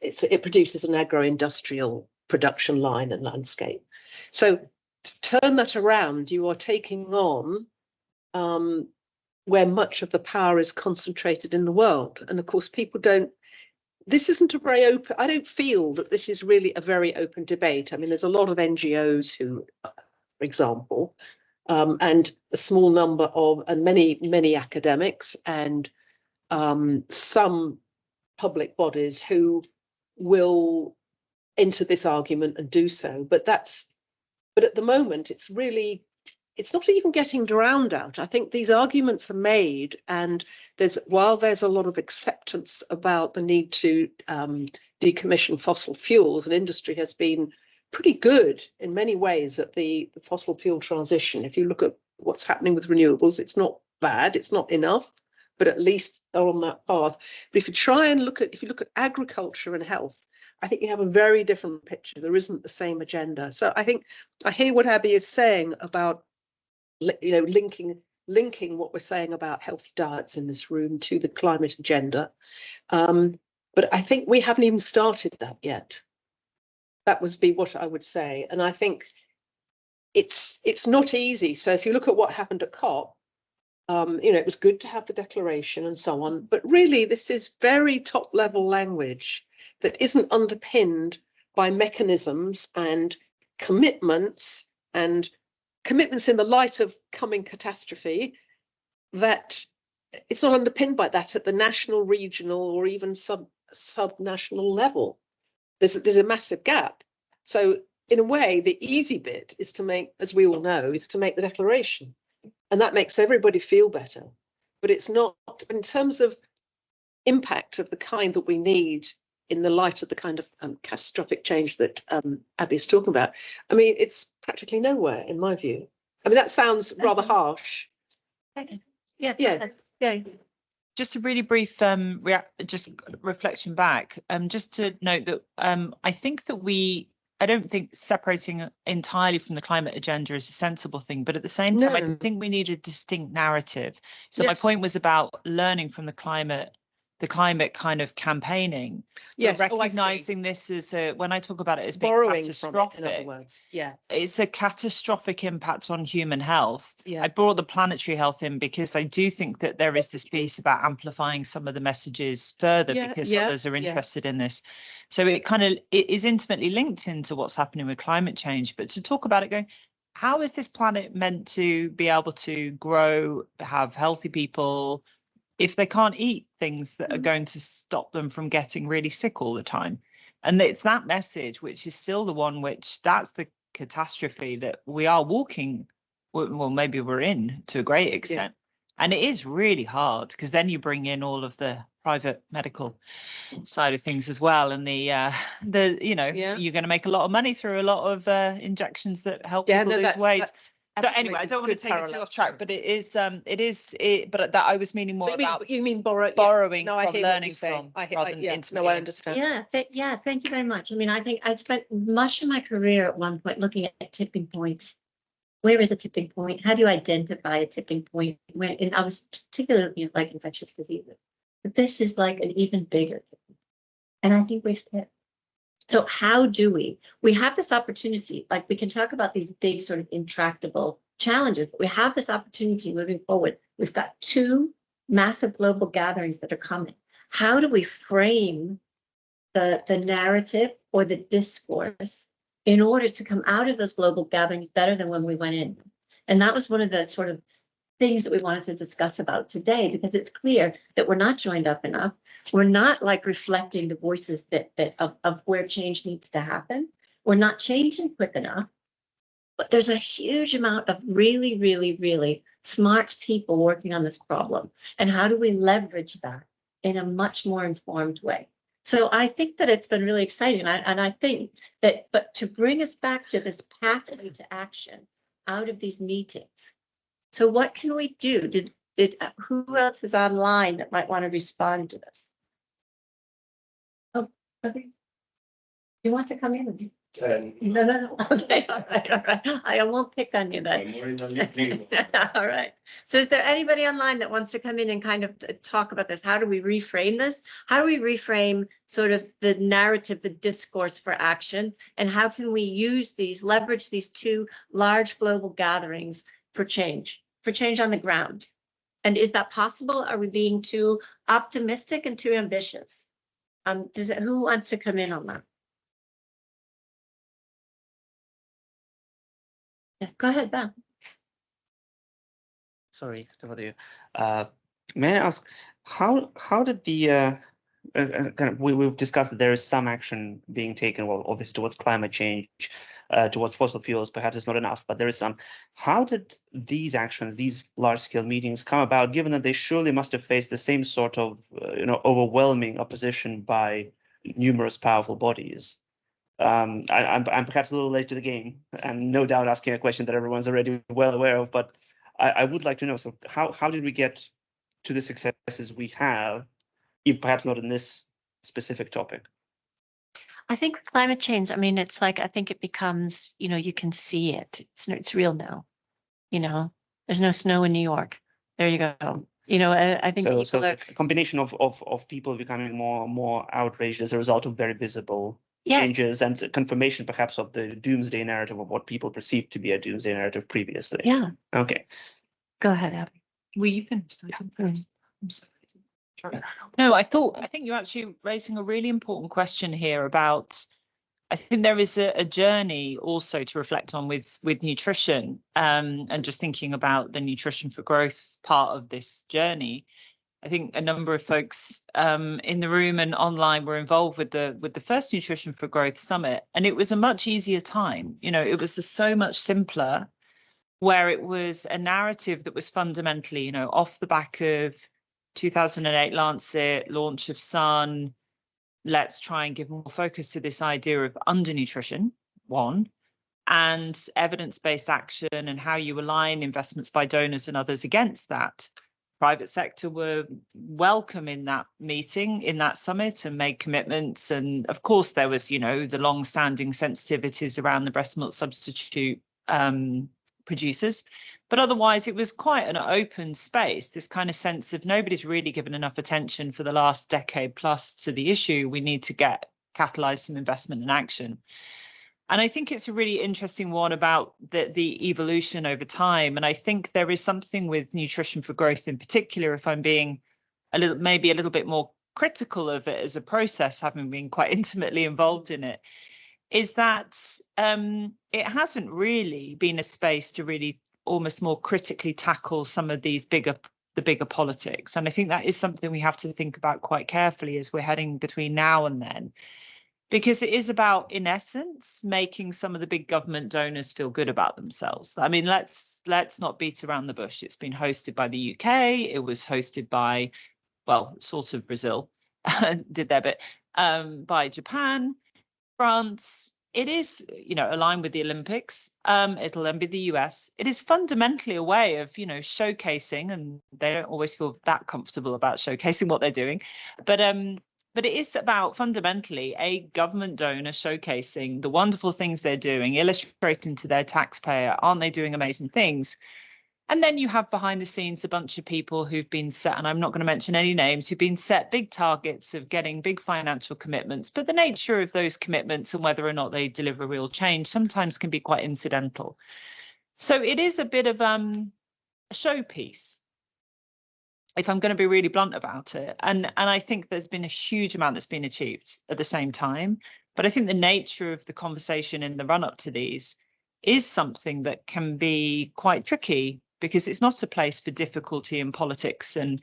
It produces an agro-industrial production line and landscape. So to turn that around, you are taking on where much of the power is concentrated in the world. And of course, this isn't a very open, I don't feel that this is really a very open debate. I mean, there's a lot of NGOs who, for example, and a small number of, and many academics and some public bodies who will enter this argument and do so. But at the moment, it's not even getting drowned out. I think these arguments are made, and while there's a lot of acceptance about the need to decommission fossil fuels, and industry has been pretty good in many ways at the fossil fuel transition. If you look at what's happening with renewables, it's not bad, it's not enough, but at least are on that path. But if you try and look at agriculture and health, I think you have a very different picture. There isn't the same agenda. So I think I hear what Abby is saying about, you know, linking what we're saying about healthy diets in this room to the climate agenda. But I think we haven't even started that yet. That would be what I would say. And I think it's not easy. So if you look at what happened at COP, you know, it was good to have the declaration and so on, but really this is very top level language that isn't underpinned by mechanisms and commitments in the light of coming catastrophe, that it's not underpinned by that at the national, regional, or even sub-national level. There's a massive gap. So in a way, the easy bit is to make, as we all know, is to make the declaration. And that makes everybody feel better. But it's not, in terms of impact of the kind that we need in the light of the kind of catastrophic change that Abby's talking about, I mean, it's practically nowhere, in my view. I mean, that sounds rather harsh. Yeah. Just a really brief just reflection back. Just to note that I think that I don't think separating entirely from the climate agenda is a sensible thing, but at the same time, I think we need a distinct narrative. So my point was about learning from the climate kind of campaigning. Yes, recognizing this as when I talk about it as being borrowing catastrophic, from it, in other words. Yeah, it's a catastrophic impact on human health. Yeah. I brought the planetary health in because I do think that there is this piece about amplifying some of the messages further because others are interested in this. So it is intimately linked into what's happening with climate change. But to talk about it, going, how is this planet meant to be able to grow, have healthy people, if they can't eat things that are going to stop them from getting really sick all the time? And it's that message, which is still the one that's the catastrophe that we are walking, well, maybe we're in to a great extent. And it is really hard because then you bring in all of the private medical side of things as well. And you're going to make a lot of money through a lot of injections that help people lose weight. So anyway, I don't want to take it too off track, but but that I was meaning more about. You mean borrowing from learning from, rather than intimately. No, I understand. Yeah, thank you very much. I mean, I think I spent much of my career at one point looking at tipping points. Where is a tipping point? How do you identify a tipping point? And I was particularly like infectious diseases, but this is like an even bigger tipping point. And I think we've hit. So how do we have this opportunity, like we can talk about these big sort of intractable challenges, but we have this opportunity moving forward. We've got 2 massive global gatherings that are coming. How do we frame the narrative or the discourse in order to come out of those global gatherings better than when we went in? And that was one of the sort of things that we wanted to discuss about today, because it's clear that we're not joined up enough. We're not like reflecting the voices of where change needs to happen. We're not changing quick enough, but there's a huge amount of really, really, really smart people working on this problem. And how do we leverage that in a much more informed way? So I think that it's been really exciting. And I think that, but to bring us back to this pathway to action out of these meetings. So what can we do? Who else is online that might want to respond to this? Oh, okay. You want to come in? No. Okay, all right. I won't pick on you then. All right. So is there anybody online that wants to come in and kind of talk about this? How do we reframe this? How do we reframe sort of the narrative, the discourse for action? And how can we leverage these 2 large global gatherings for change on the ground? And is that possible? Are we being too optimistic and too ambitious? Who wants to come in on that? Yeah, go ahead, Ben. Sorry to bother you. May I ask, how did the we've discussed that there is some action being taken, well, obviously towards climate change, towards fossil fuels. Perhaps it's not enough, but there is some. How did these actions, these large-scale meetings, come about? Given that they surely must have faced the same sort of overwhelming opposition by numerous powerful bodies. I'm perhaps a little late to the game, and no doubt asking a question that everyone's already well aware of, but I would like to know, so how did we get to the successes we have, if perhaps not in this specific topic? I think with climate change, I mean, it's like, I think it becomes, you can see it. It's real now. There's no snow in New York. There you go. I think So people are. a combination of people becoming more outraged as a result of very visible Yes. changes and confirmation perhaps of the doomsday narrative of what people perceived to be a doomsday narrative previously. Yeah. Okay. Go ahead, Abby. Were you finished? Mm. I'm sorry. No, I think you're actually raising a really important question here about, I think there is a journey also to reflect on with nutrition, and just thinking about the nutrition for growth part of this journey. I think a number of folks in the room and online were involved with the first Nutrition for Growth Summit, and it was a much easier time. It was so much simpler, where it was a narrative that was fundamentally, off the back of 2008 Lancet, launch of Sun. Let's try and give more focus to this idea of undernutrition, one, and evidence-based action and how you align investments by donors and others against that. Private sector were welcome in that meeting, in that summit, and made commitments. And of course, there was, the long-standing sensitivities around the breast milk substitute producers. But otherwise, it was quite an open space, this kind of sense of nobody's really given enough attention for the last decade plus to the issue. We need to catalyze some investment and action. And I think it's a really interesting one about the evolution over time. And I think there is something with Nutrition for Growth in particular, if I'm being maybe a little bit more critical of it as a process, having been quite intimately involved in it, is that it hasn't really been a space to really almost more critically tackle some of these the bigger politics. And I think that is something we have to think about quite carefully as we're heading between now and then, because it is about, in essence, making some of the big government donors feel good about themselves. I mean, let's not beat around the bush. It's been hosted by the UK. It was hosted by, well, sort of Brazil did their bit, by Japan, France. It is, aligned with the Olympics. It'll then be the US. It is fundamentally a way of, showcasing, and they don't always feel that comfortable about showcasing what they're doing. But it is about fundamentally a government donor showcasing the wonderful things they're doing, illustrating to their taxpayer, aren't they doing amazing things? And then you have behind the scenes a bunch of people who've been set, and I'm not going to mention any names, who've been set big targets of getting big financial commitments. But the nature of those commitments and whether or not they deliver real change sometimes can be quite incidental. So it is a bit of a showpiece, if I'm going to be really blunt about it. And I think there's been a huge amount that's been achieved at the same time. But I think the nature of the conversation in the run up to these is something that can be quite tricky, because it's not a place for difficulty in politics and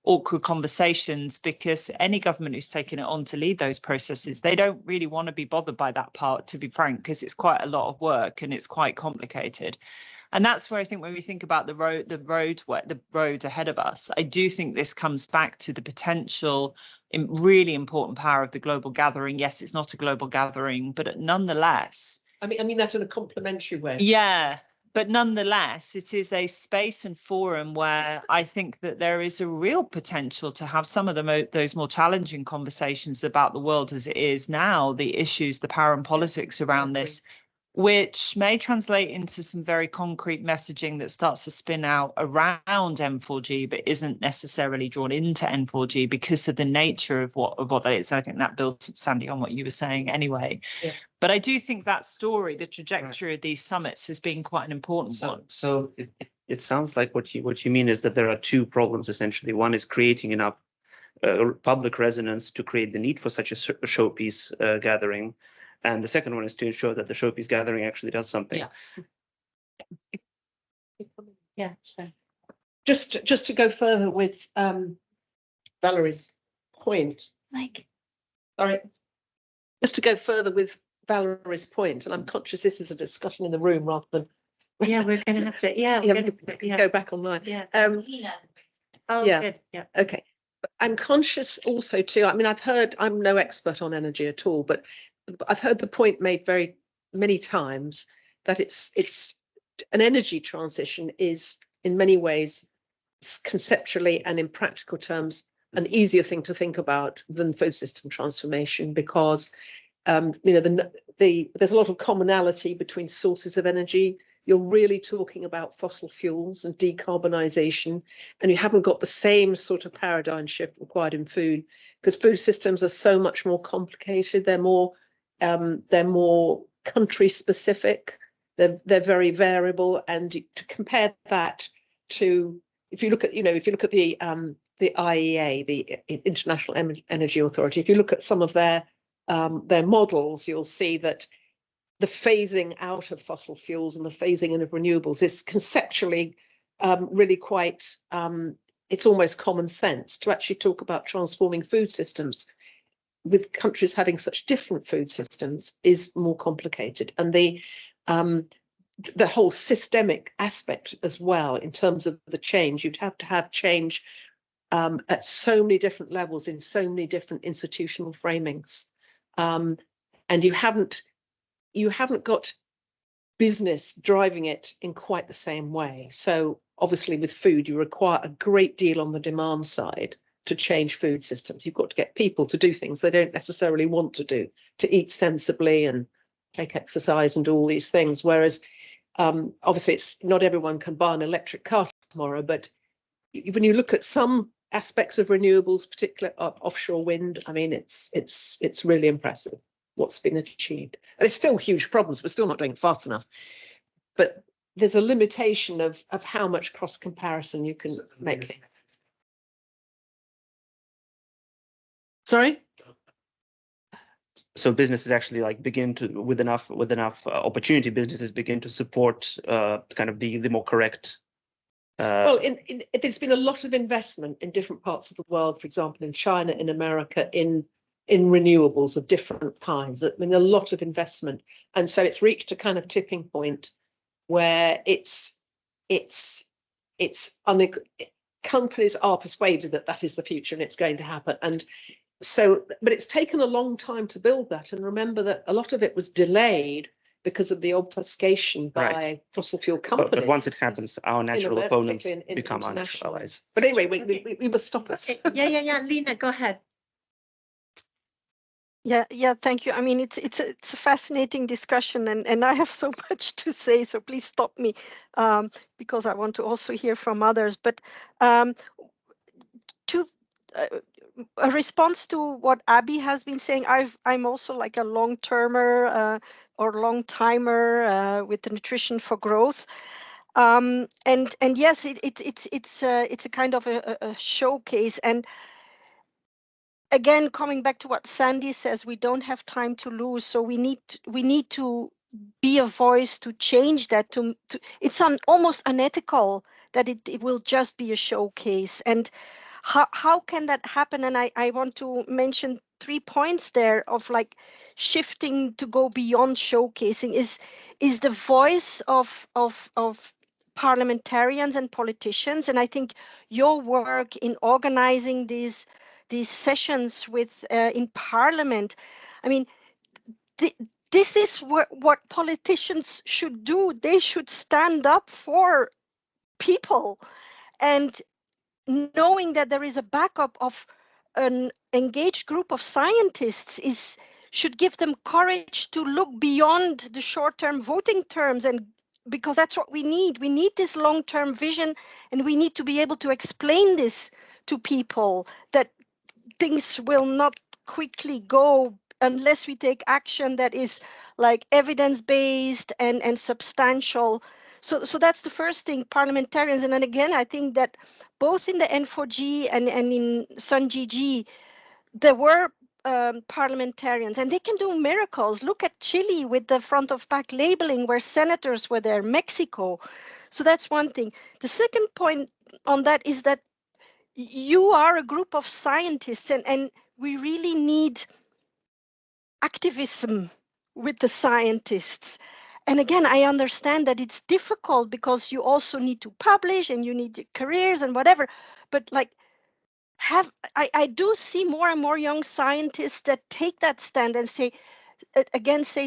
awkward conversations, because any government who's taken it on to lead those processes, they don't really want to be bothered by that part, to be frank, because it's quite a lot of work and it's quite complicated. And that's where I think when we think about the road ahead of us, I do think this comes back to the potential really important power of the global gathering. Yes, it's not a global gathering, but nonetheless. I mean that in a complimentary way. Yeah, but nonetheless, it is a space and forum where I think that there is a real potential to have some of those more challenging conversations about the world as it is now, the issues, the power and politics around this, which may translate into some very concrete messaging that starts to spin out around N4G, but isn't necessarily drawn into N4G because of the nature of what that is. I think that builds, Sandy, on what you were saying anyway. Yeah. But I do think that story, the trajectory of these summits, has been quite an important one. So it sounds like what you mean is that there are two problems essentially. One is creating enough public resonance to create the need for such a showpiece gathering. And the second one is to ensure that the showpiece gathering actually does something. Yeah. Yeah, sure. Just to go further with Valerie's point. Mike. Sorry. Just to go further with Valerie's point, and I'm conscious this is a discussion in the room rather than. Yeah, we're going to have to. Yeah, we're going to go back online. Yeah. Oh, yeah. Good. Yeah. Okay. But I'm conscious also too. I mean, I'm no expert on energy at all, but I've heard the point made very many times that it's an energy transition is in many ways conceptually and in practical terms an easier thing to think about than food system transformation, because you know, there's a lot of commonality between sources of energy. You're really talking about fossil fuels and decarbonisation, and you haven't got the same sort of paradigm shift required in food, because food systems are so much more complicated. They're more country specific. They're very variable, and to compare that to, if you look at the IEA, the International Energy Authority, if you look at some of their models, you'll see that the phasing out of fossil fuels and the phasing in of renewables is conceptually really quite, it's almost common sense. To actually talk about transforming food systems with countries having such different food systems is more complicated. And the whole systemic aspect as well, in terms of the change, you'd have to have change at so many different levels in so many different institutional framings. And you haven't got business driving it in quite the same way. So obviously with food, you require a great deal on the demand side to change food systems. You've got to get people to do things they don't necessarily want to do, to eat sensibly and take exercise and do all these things. Whereas obviously it's not everyone can buy an electric car tomorrow, but when you look at some aspects of renewables, particularly offshore wind, I mean, it's really impressive what's been achieved. And there's still huge problems. We're still not doing it fast enough. But there's a limitation of how much cross comparison you can make. Sorry? So businesses actually like begin to, with enough opportunity, businesses begin to support kind of the more correct. Well, there's been a lot of investment in different parts of the world, for example, in China, in America, in renewables of different kinds. I mean, a lot of investment, and so it's reached a kind of tipping point where companies are persuaded that that is the future and it's going to happen. And so, but it's taken a long time to build that. And remember that a lot of it was delayed because of the obfuscation by fossil fuel companies. But once it happens, our natural opponents become our natural allies. But anyway, we must stop us. Yeah. Lina, go ahead. Yeah, thank you. I mean, it's a fascinating discussion, and I have so much to say, so please stop me, because I want to also hear from others. But a response to what Abby has been saying, I'm also like a long-termer or long-timer with the Nutrition for Growth. And yes, it's a kind of a showcase. And again, coming back to what Sandy says, we don't have time to lose. So we need to be a voice to change that. It's almost unethical that it will just be a showcase. And how can that happen? And I want to mention 3 points there of like shifting to go beyond showcasing is the voice of parliamentarians and politicians. And I think your work in organizing these sessions with in Parliament, I mean, this is what politicians should do. They should stand up for people, and knowing that there is a backup of an engaged group of scientists should give them courage to look beyond the short-term voting terms, and because that's what we need this long-term vision, and we need to be able to explain this to people, that things will not quickly go unless we take action that is like evidence-based and substantial. So that's the first thing, parliamentarians. And then again, I think that both in the N4G and in SunGG, there were parliamentarians, and they can do miracles. Look at Chile with the front of pack labeling, where senators were there, Mexico. So that's one thing. The second point on that is that you are a group of scientists, and we really need activism with the scientists. And again, I understand that it's difficult because you also need to publish and you need careers and whatever. But like, I do see more and more young scientists that take that stand and say,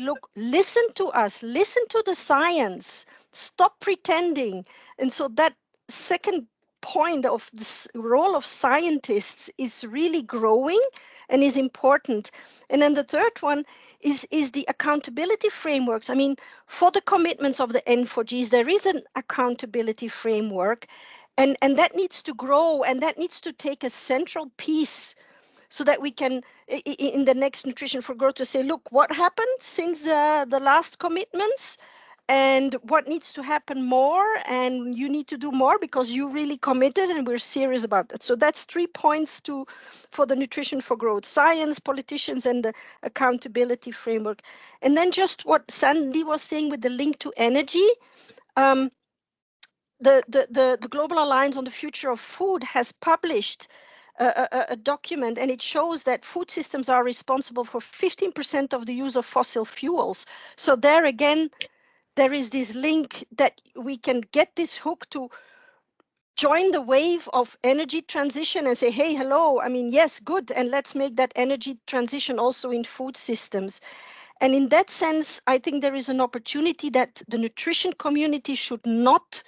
look, listen to us, listen to the science, stop pretending. And so that second point of this role of scientists is really growing and is important. And then the third one is the accountability frameworks. I mean, for the commitments of the N4Gs, there is an accountability framework, and that needs to grow, and that needs to take a central piece so that we can, in the next Nutrition for Growth, to say, look, what happened since the last commitments, and what needs to happen more, and you need to do more because you really committed and we're serious about that. So that's 3 points for the Nutrition for Growth: science, politicians, and the accountability framework. And then just what Sandy was saying with the link to energy, the Global Alliance on the Future of Food has published a document, and it shows that food systems are responsible for 15% of the use of fossil fuels. So there again, there is this link that we can get this hook to join the wave of energy transition and say, hey, hello, I mean, yes, good, and let's make that energy transition also in food systems. And in that sense, I think there is an opportunity that the nutrition community should not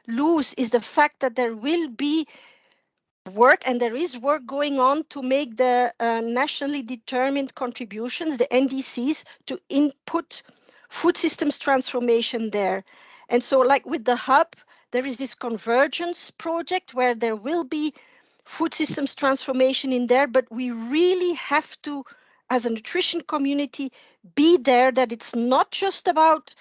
lose, is the fact that there will be work, and there is work going on to make the nationally determined contributions, the NDCs, to input food systems transformation there. And so, like with the hub, there is this convergence project where there will be food systems transformation in there, but we really have to, as a nutrition community, be there, that it's not just about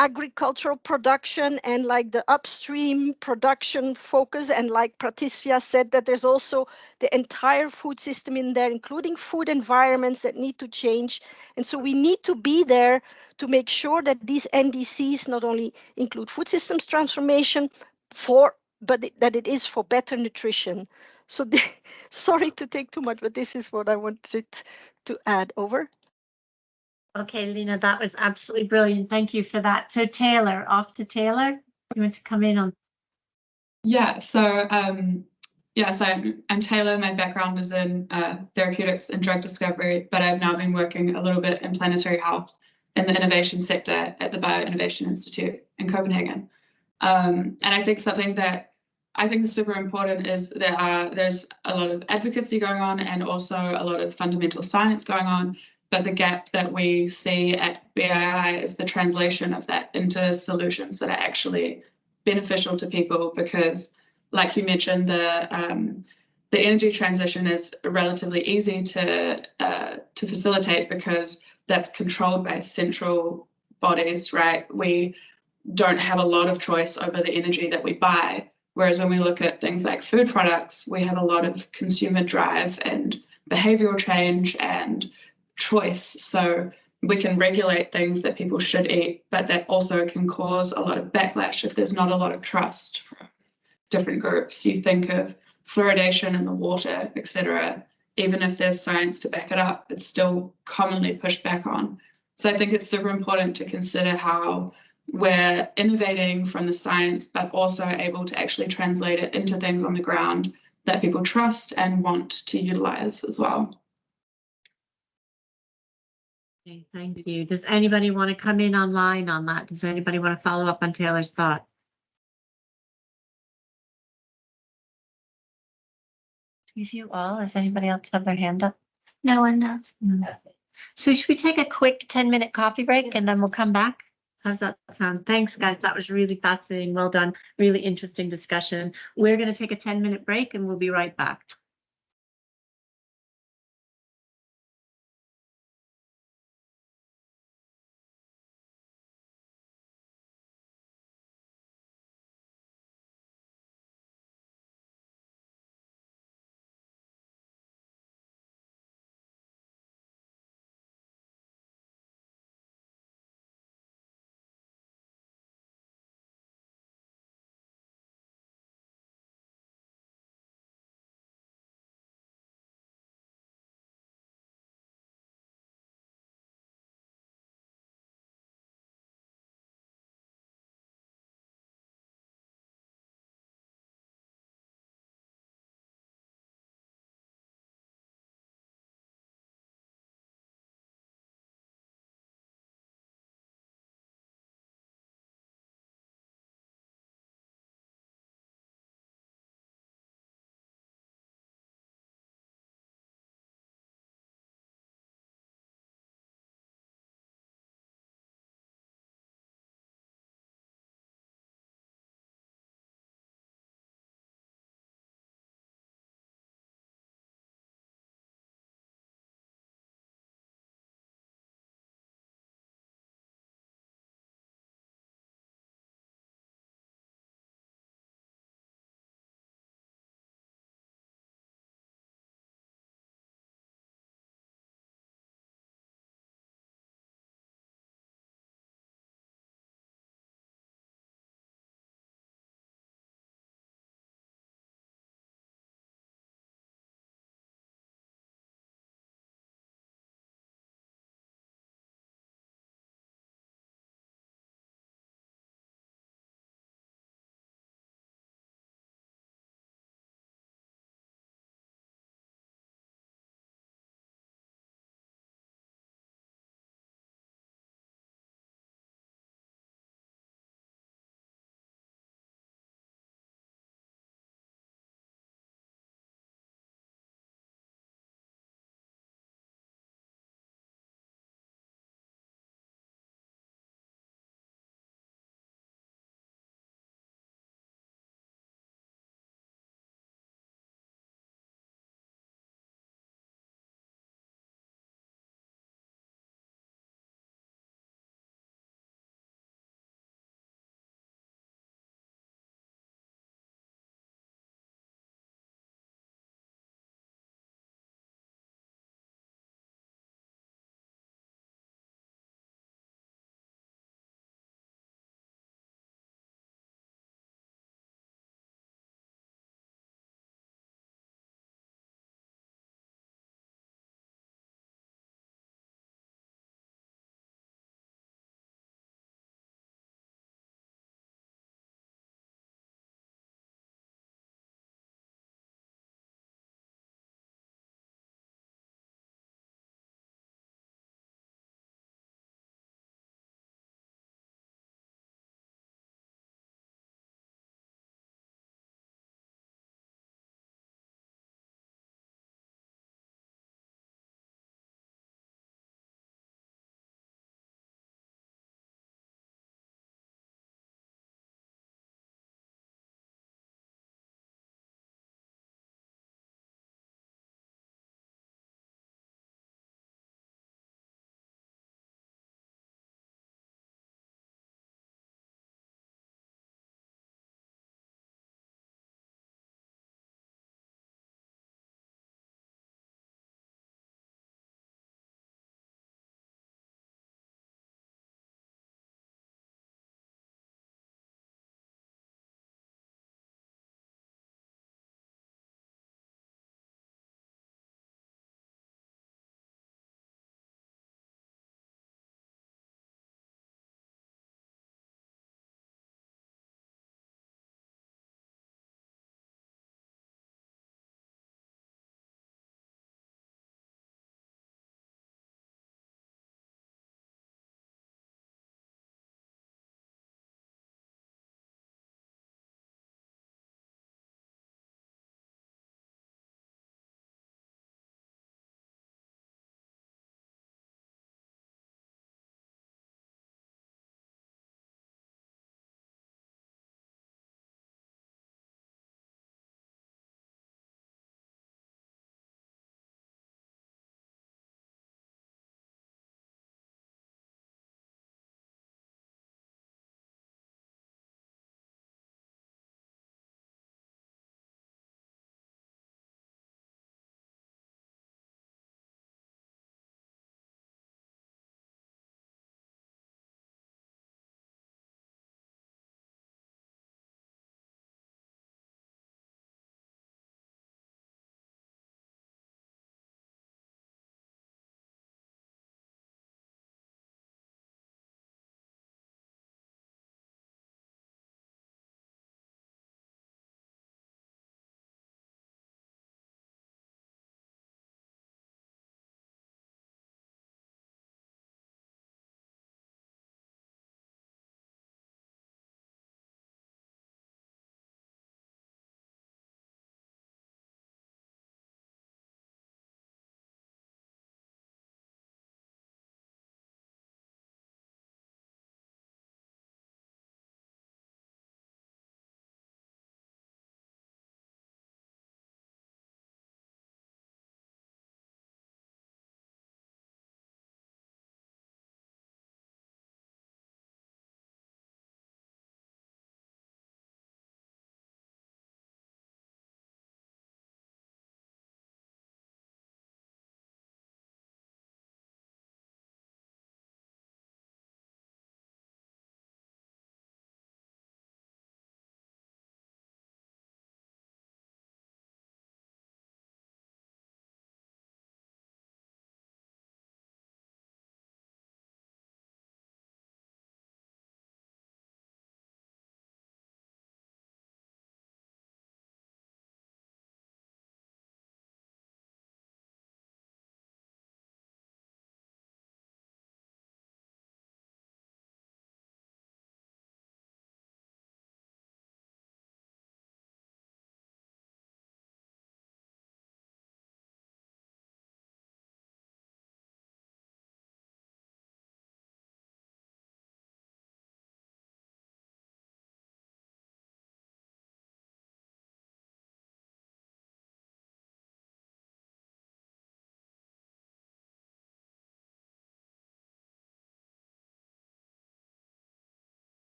agricultural production and like the upstream production focus, and like Patricia said, that there's also the entire food system in there, including food environments that need to change. And so we need to be there to make sure that these NDCs not only include food systems transformation but that it is for better nutrition. So sorry to take too much, but this is what I wanted to add. Over. Okay, Lena, that was absolutely brilliant. Thank you for that. So Taylor, off to Taylor. You want to come in on? Yeah, so I'm Taylor. My background is in therapeutics and drug discovery, but I've now been working a little bit in planetary health in the innovation sector at the Bioinnovation Institute in Copenhagen. And I think something that I think is super important is there's a lot of advocacy going on and also a lot of fundamental science going on. But the gap that we see at BII is the translation of that into solutions that are actually beneficial to people, because, like you mentioned, the energy transition is relatively easy to facilitate because that's controlled by central bodies, right? We don't have a lot of choice over the energy that we buy. Whereas when we look at things like food products, we have a lot of consumer drive and behavioral change and choice. So we can regulate things that people should eat, but that also can cause a lot of backlash if there's not a lot of trust from different groups. You think of fluoridation in the water, etc. Even if there's science to back it up, it's still commonly pushed back on. So I think it's super important to consider how we're innovating from the science, but also able to actually translate it into things on the ground that people trust and want to utilize as well. Okay, thank you. Does anybody want to come in online on that? Does anybody want to follow up on Taylor's thoughts? You all, does anybody else have their hand up? No one knows. So should we take a quick 10-minute coffee break and then we'll come back? How's that sound? Thanks, guys. That was really fascinating. Well done. Really interesting discussion. We're going to take a 10-minute break and we'll be right back.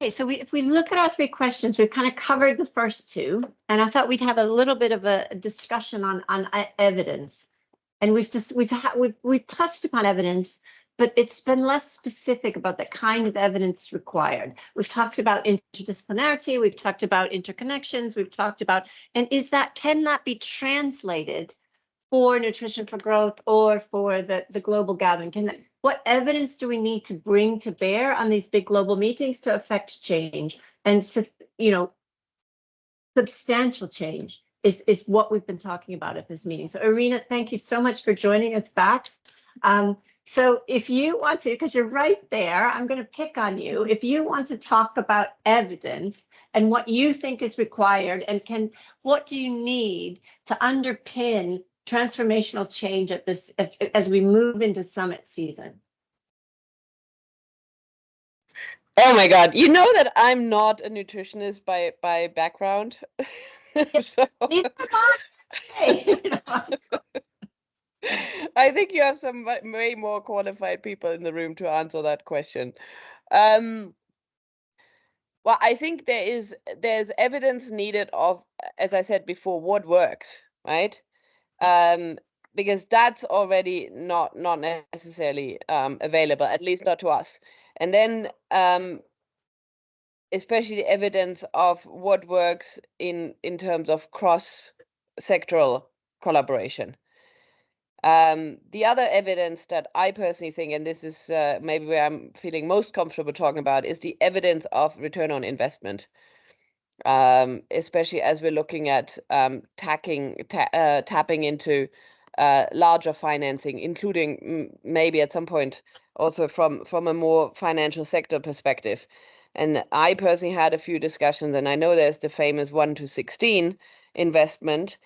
Okay, so if we look at our three questions, we've kind of covered the first two, and I thought we'd have a little bit of a discussion on evidence. And we've touched upon evidence, but it's been less specific about the kind of evidence required. We've talked about interdisciplinarity, we've talked about interconnections, we've talked about, and can that be translated for Nutrition for Growth or for the global gathering? What evidence do we need to bring to bear on these big global meetings to affect change? And substantial change is what we've been talking about at this meeting. So Irina, thank you so much for joining us back. So if you want to, because you're right there, I'm going to pick on you. If you want to talk about evidence and what you think is required, and what do you need to underpin transformational change at this as we move into summit season? Oh my God, you know that I'm not a nutritionist by background. So Neither am I. I think you have some way more qualified people in the room to answer that question. Well, I think there's evidence needed of, as I said before, what works, right? Because that's already not necessarily available, at least not to us. And then especially evidence of what works in terms of cross-sectoral collaboration. The other evidence that I personally think, and this is maybe where I'm feeling most comfortable talking about, is the evidence of return on investment, especially as we're looking at tapping into larger financing, including maybe at some point also from a more financial sector perspective. And I personally had a few discussions, and I know there's the famous 1-16 investment,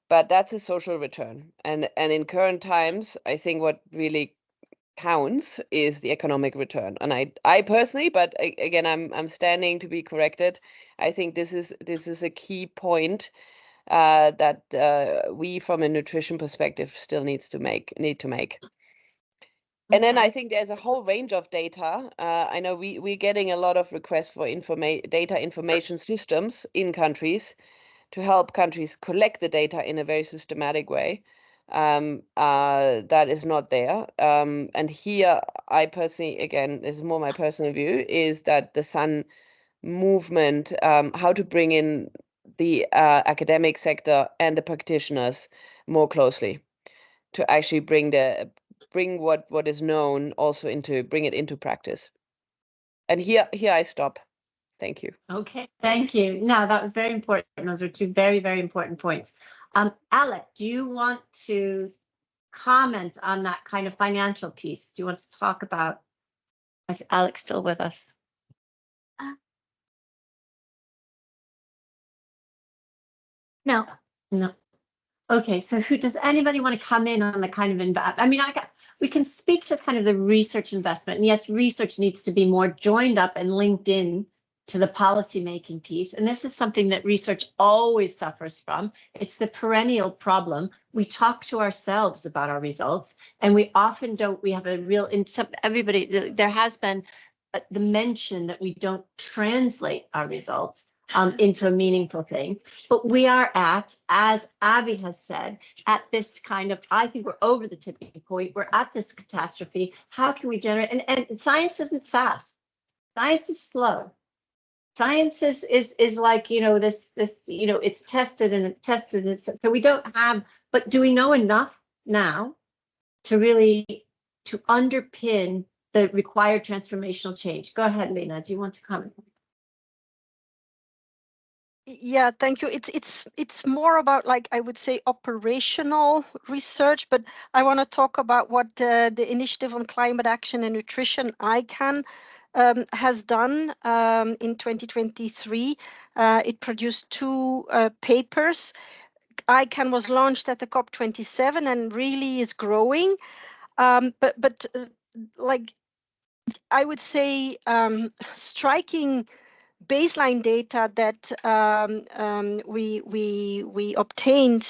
but that's a social return. And in current times, I think what really counts is the economic return. And I personally, but again, I'm standing to be corrected. I think this is a key point that we, from a nutrition perspective, still need to make. And then I think there's a whole range of data. I know we're getting a lot of requests for data information systems in countries to help countries collect the data in a very systematic way. That is not there. And here, I personally, again, this is more my personal view, is that the Sun movement, how to bring in the academic sector and the practitioners more closely to actually bring what is known also bring it into practice. And here I stop. Thank you. Okay, thank you. No, that was very important. Those are two very, very important points. Alec, do you want to comment on that kind of financial piece? Do you want to talk about, is Alex still with us? No. Okay, so does anybody want to come in on the kind of we can speak to kind of the research investment, and yes, research needs to be more joined up and linked in to the policymaking piece. And this is something that research always suffers from. It's the perennial problem. We talk to ourselves about our results, and we often don't. We have a real, there has been the mention that we don't translate our results into a meaningful thing. But we are as Abby has said, at this kind of, I think we're over the tipping point. We're at this catastrophe. How can we generate, and science isn't fast. Science is slow. Science is like, this, it's tested and tested. And so we don't have, but do we know enough now to really, to underpin the required transformational change? Go ahead, Lena, do you want to comment? Yeah, thank you. It's more about, like, I would say, operational research, but I want to talk about what the Initiative on Climate Action and Nutrition, ICAN, has done in 2023. It produced two papers. ICAN was launched at the COP27 and really is growing. But like, I would say, striking baseline data that we obtained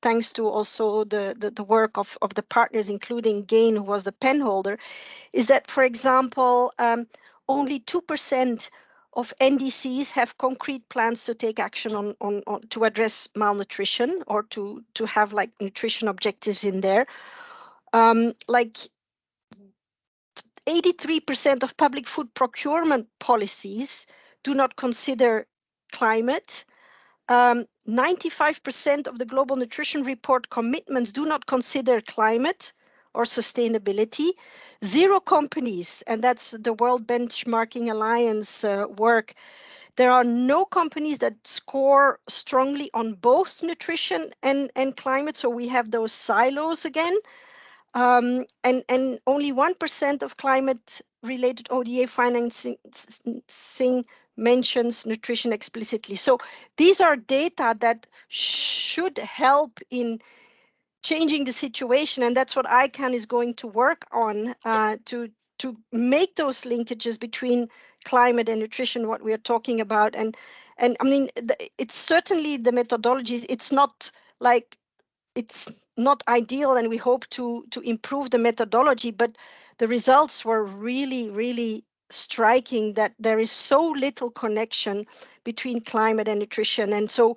thanks to also the work of the partners, including GAIN, who was the pen holder, is that, for example, only 2% of NDCs have concrete plans to take action on to address malnutrition or to have like nutrition objectives in there. Like 83% of public food procurement policies do not consider climate. 95% of the Global Nutrition Report commitments do not consider climate or sustainability. 0 companies, and that's the World Benchmarking Alliance work, there are no companies that score strongly on both nutrition and climate, so we have those silos again. And only 1% of climate-related ODA financing mentions nutrition explicitly. So these are data that should help in changing the situation, and that's what ICANN is going to work on to make those linkages between climate and nutrition, what we are talking about. And I mean, it's certainly the methodologies. It's not like it's not ideal, and we hope to improve the methodology, but the results were really, really striking that there is so little connection between climate and nutrition. And so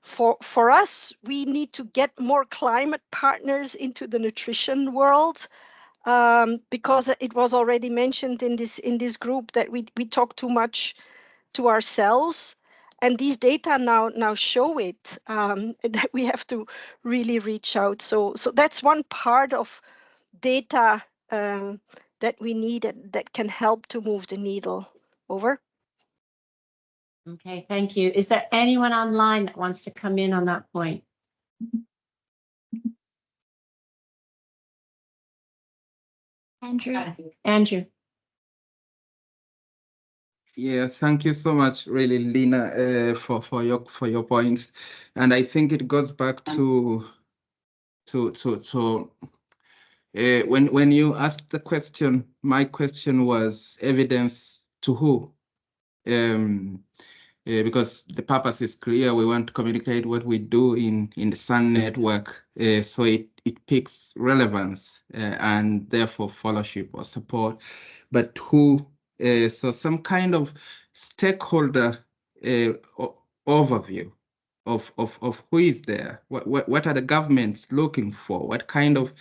for us, we need to get more climate partners into the nutrition world, because it was already mentioned in this group that we talk too much to ourselves. And these data now show it, that we have to really reach out. So that's one part of data that we need that can help to move the needle. Over. Okay, thank you. Is there anyone online that wants to come in on that point? Andrew. Yeah, thank you so much, really, Lina, for your points, and I think it goes back to when you asked the question. My question was evidence to who? Because the purpose is clear. We want to communicate what we do in the SUN network, so it picks relevance and therefore followership or support. But who? So some kind of stakeholder overview of who is there. What are the governments looking for? What kind of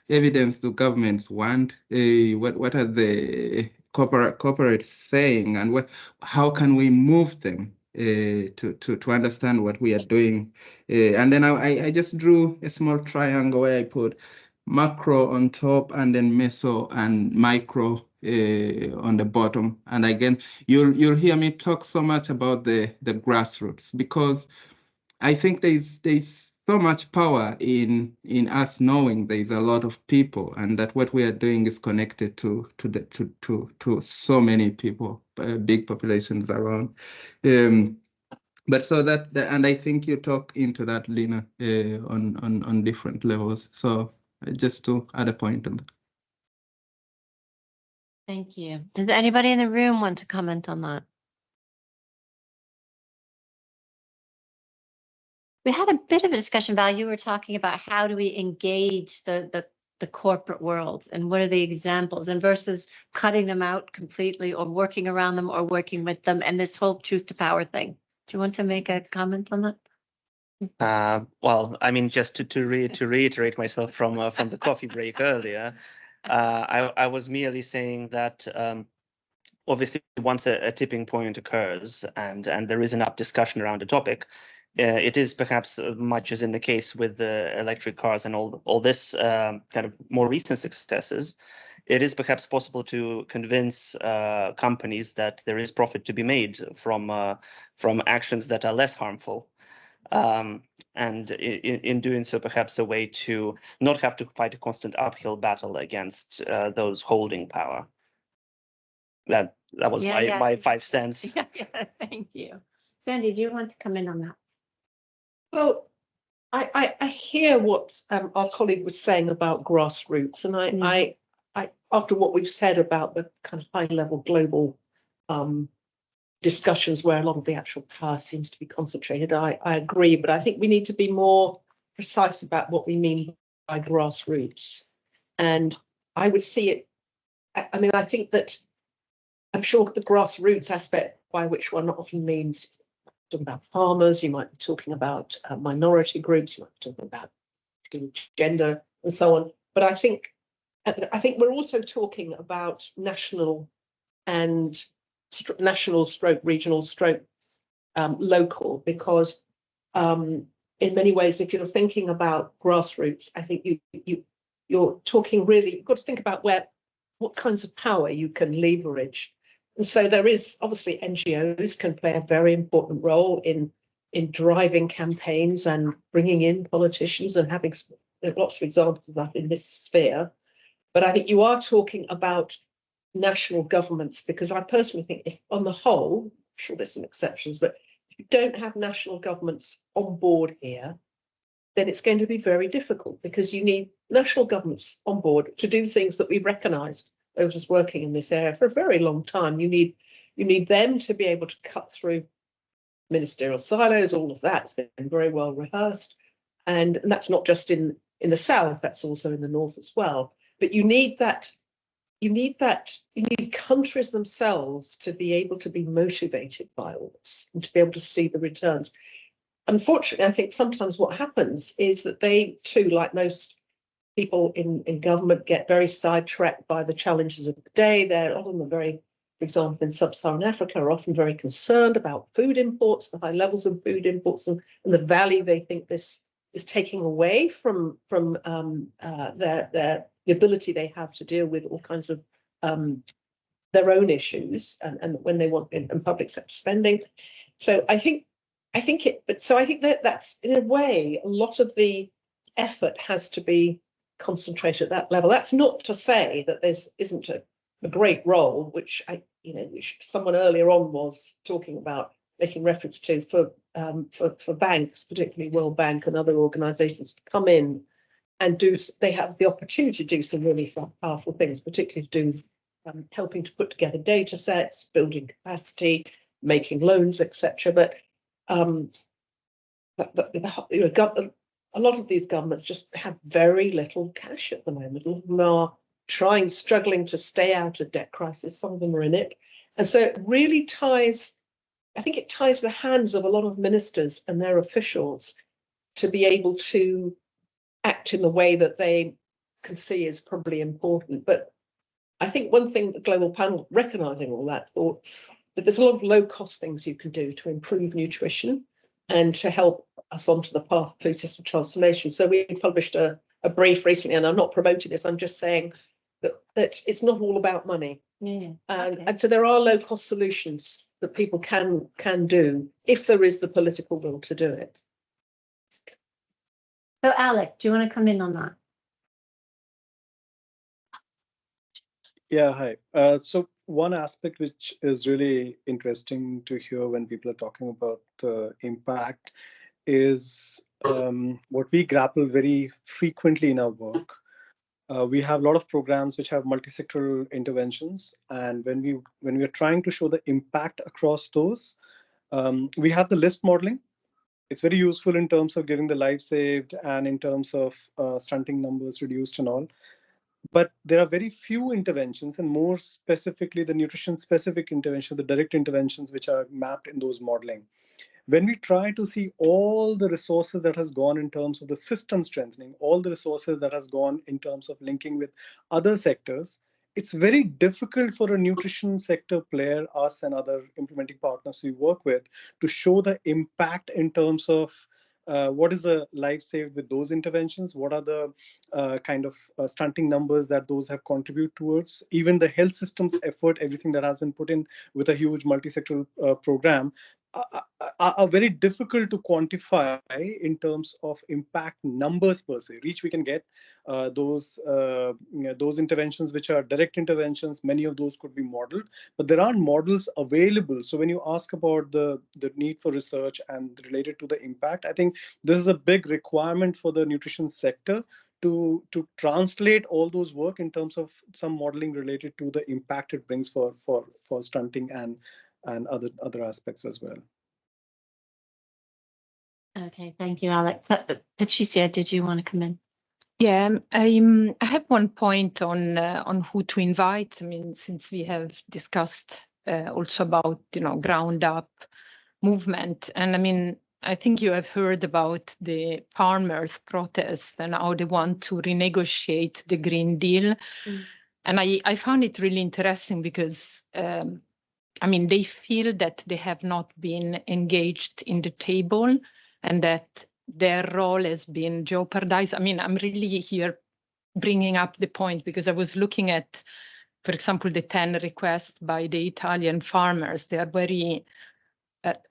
evidence do governments want? What are the corporates saying, and how can we move them to understand what we are doing? And then I just drew a small triangle where I put macro on top and then meso and micro on the bottom. And again, you'll hear me talk so much about the grassroots, because I think there's so much power in us knowing there's a lot of people, and that what we are doing is connected to so many people, big populations around. But so that and I think you talk into that, Lina, on different levels. So just to add a point on that. Thank you. Does anybody in the room want to comment on that? We had a bit of a discussion, Val. You were talking about how do we engage the corporate world, and what are the examples, and versus cutting them out completely or working around them or working with them, and this whole truth to power thing. Do you want to make a comment on that? Well, I mean, just to reiterate myself from the coffee break earlier, I was merely saying that obviously once a tipping point occurs and there is enough discussion around the topic, it is perhaps much as in the case with the electric cars and all this kind of more recent successes, it is perhaps possible to convince companies that there is profit to be made from actions that are less harmful. And in doing so, perhaps a way to not have to fight a constant uphill battle against those holding power. That was my 5 cents. Yeah, thank you. Sandy, do you want to come in on that? Well, I hear what our colleague was saying about grassroots, and I after what we've said about the kind of high-level global discussions where a lot of the actual power seems to be concentrated, I agree, but I think we need to be more precise about what we mean by grassroots. And I would see it, I mean, I think that I'm sure the grassroots aspect, by which one often means talking about farmers, you might be talking about minority groups, you might be talking about gender and so on. But I think we're also talking about national and national stroke regional stroke local, because in many ways, if you're thinking about grassroots, I think you're talking really, you've got to think about what kinds of power you can leverage. And so there is obviously NGOs can play a very important role in driving campaigns and bringing in politicians and having lots of examples of that in this sphere. But I think you are talking about national governments, because I personally think if on the whole, I'm sure there's some exceptions, but if you don't have national governments on board here, then it's going to be very difficult, because you need national governments on board to do things that we've recognised. Those of us working in this area for a very long time, you need them to be able to cut through ministerial silos. All of that's been very well rehearsed, and that's not just in the south, that's also in the north as well. But you need countries themselves to be able to be motivated by all this and to be able to see the returns. Unfortunately, I think sometimes what happens is that they too, like most people in government, get very sidetracked by the challenges of the day. They're often for example, in sub-Saharan Africa, are often very concerned about food imports, the high levels of food imports, and the value they think this is taking away from the ability they have to deal with all kinds of their own issues and when they want in public sector spending. So I think that's in a way a lot of the effort has to be concentrated at that level. That's not to say that there isn't a great role, which which someone earlier on was talking about, making reference to for banks, particularly World Bank and other organisations, to come in and they have the opportunity to do some really powerful things, particularly to do helping to put together data sets, building capacity, making loans, etc. But a lot of these governments just have very little cash at the moment. A lot of them are struggling to stay out of debt crisis. Some of them are in it. And so it really ties the hands of a lot of ministers and their officials to be able to act in the way that they can see is probably important. But I think one thing the Global Panel, recognising all that, thought that there's a lot of low-cost things you can do to improve nutrition and to help us onto the path of food system transformation. So we published a brief recently, and I'm not promoting this, I'm just saying that it's not all about money. Yeah. And so there are low-cost solutions that people can do if there is the political will to do it. So Alec, do you want to come in on that? Yeah, hi. So one aspect which is really interesting to hear when people are talking about impact is what we grapple very frequently in our work. We have a lot of programs which have multi-sectoral interventions, and when we are trying to show the impact across those, we have the list modeling. It's very useful in terms of giving the life saved and in terms of stunting numbers reduced and all. But there are very few interventions, and more specifically the nutrition-specific interventions, the direct interventions which are mapped in those modeling. When we try to see all the resources that has gone in terms of the system strengthening, all the resources that has gone in terms of linking with other sectors, it's very difficult for a nutrition sector player, us and other implementing partners we work with, to show the impact in terms of what is the life saved with those interventions, what are the kind of stunting numbers that those have contributed towards, even the health systems effort, everything that has been put in with a huge multi-sectoral program, are very difficult to quantify in terms of impact numbers per se. Reach we can get those interventions which are direct interventions. Many of those could be modeled, but there aren't models available. So when you ask about the need for research and related to the impact, I think this is a big requirement for the nutrition sector to translate all those work in terms of some modeling related to the impact it brings for stunting and other aspects as well. Okay, thank you, Alec. Patricia, did you want to come in? Yeah, I have one point on who to invite. I mean, since we have discussed also about ground up movement, and I mean, I think you have heard about the farmers' protest and how they want to renegotiate the Green Deal, and I found it really interesting because I mean, they feel that they have not been engaged in the table and that their role has been jeopardized. I mean, I'm really here bringing up the point because I was looking at, for example, the 10 requests by the Italian farmers. They are very,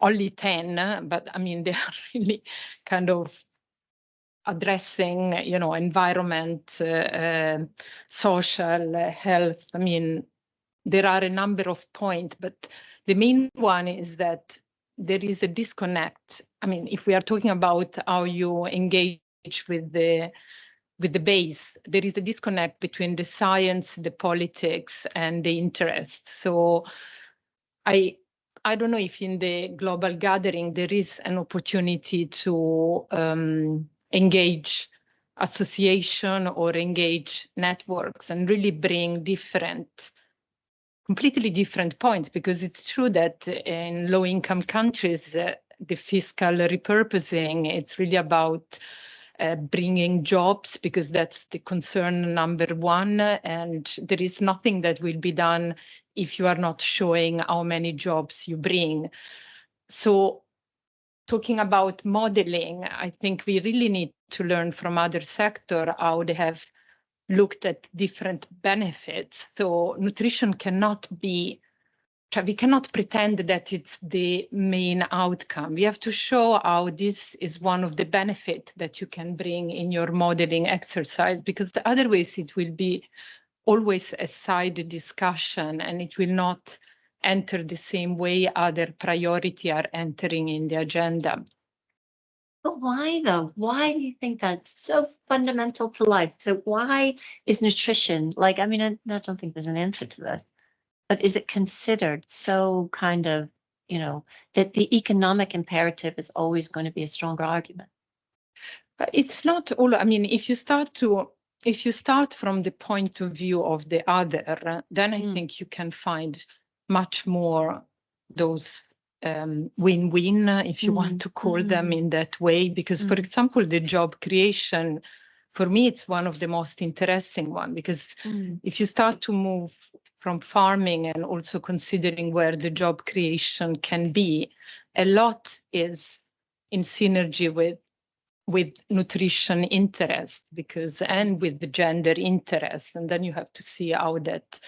only 10, but I mean, they are really kind of addressing, environment, social, health. I mean, there are a number of points, but the main one is that there is a disconnect. I mean, if we are talking about how you engage with the base, there is a disconnect between the science, the politics, and the interest. So I don't know if in the global gathering there is an opportunity to engage association or engage networks and really bring completely different points, because it's true that in low-income countries, the fiscal repurposing, it's really about bringing jobs, because that's the concern number one, and there is nothing that will be done if you are not showing how many jobs you bring. So talking about modeling, I think we really need to learn from other sectors how they have looked at different benefits. So nutrition cannot be, we cannot pretend that it's the main outcome. We have to show how this is one of the benefits that you can bring in your modeling exercise, because otherwise it will be always a side discussion and it will not enter the same way other priorities are entering in the agenda. But why though? Why do you think that's so fundamental to life? So why is nutrition, like, I mean, I don't think there's an answer to that, but is it considered so kind of, that the economic imperative is always going to be a stronger argument? It's not all, I mean, if you start from the point of view of the other, then I think you can find much more those win-win, if you want to call them in that way. Because, for example, the job creation, for me, it's one of the most interesting one, because if you start to move from farming and also considering where the job creation can be, a lot is in synergy with nutrition interest, and with the gender interest, and then you have to see how that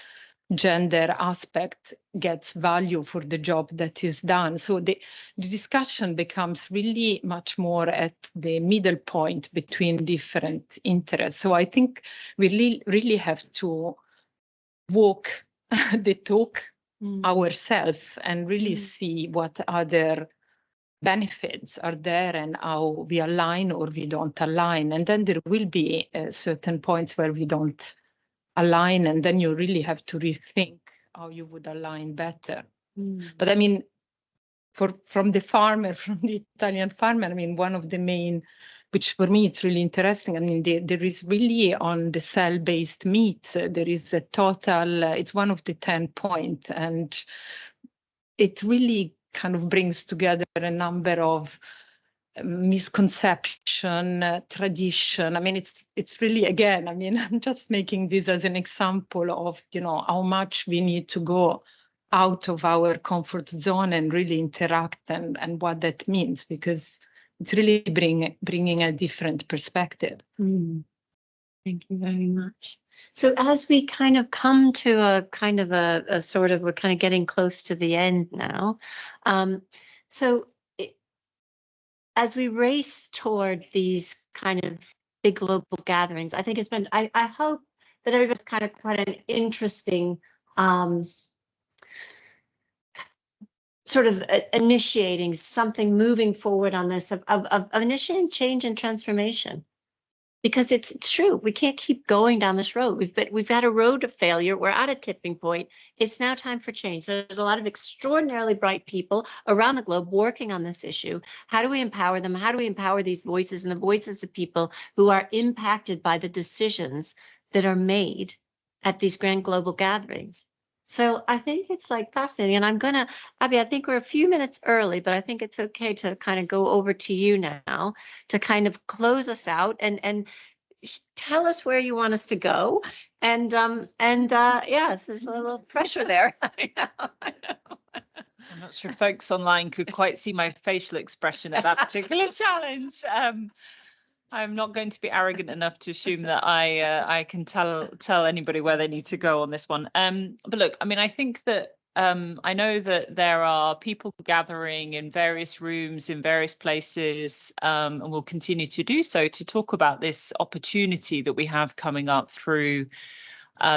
gender aspect gets value for the job that is done. So the discussion becomes really much more at the middle point between different interests. So I think we really have to walk the talk ourselves and really see what other benefits are there and how we align or we don't align. And then there will be certain points where we don't align, and then you really have to rethink how you would align better. But I mean, from the Italian farmer, I mean, one of the main, which for me it's really interesting, I mean, there is really on the cell-based meat, there is a total, it's one of the 10 points, and it really kind of brings together a number of misconception, tradition. I mean, it's really, again, I mean, I'm just making this as an example of, how much we need to go out of our comfort zone and really interact and what that means, because it's really bringing a different perspective. Thank you very much. So as we kind of come to a kind of a sort of, we're kind of getting close to the end now. As we race toward these kind of big global gatherings, I think it's been, I hope that everybody's kind of quite an interesting sort of initiating something, moving forward on this, of initiating change and transformation. because it's true. We can't keep going down this road. We've had a road of failure. We're at a tipping point. It's now time for change. There's a lot of extraordinarily bright people around the globe working on this issue. How do we empower them? How do we empower these voices and the voices of people who are impacted by the decisions that are made at these grand global gatherings? So I think it's like fascinating. And I'm gonna, Abby, I think we're a few minutes early, but I think it's okay to kind of go over to you now to kind of close us out and tell us where you want us to go. And yes, there's a little pressure there. I know. I'm not sure folks online could quite see my facial expression at that particular challenge. I'm not going to be arrogant enough to assume that I can tell anybody where they need to go on this one. But look, I mean, I think that I know that there are people gathering in various rooms in various places, and will continue to do so to talk about this opportunity that we have coming up through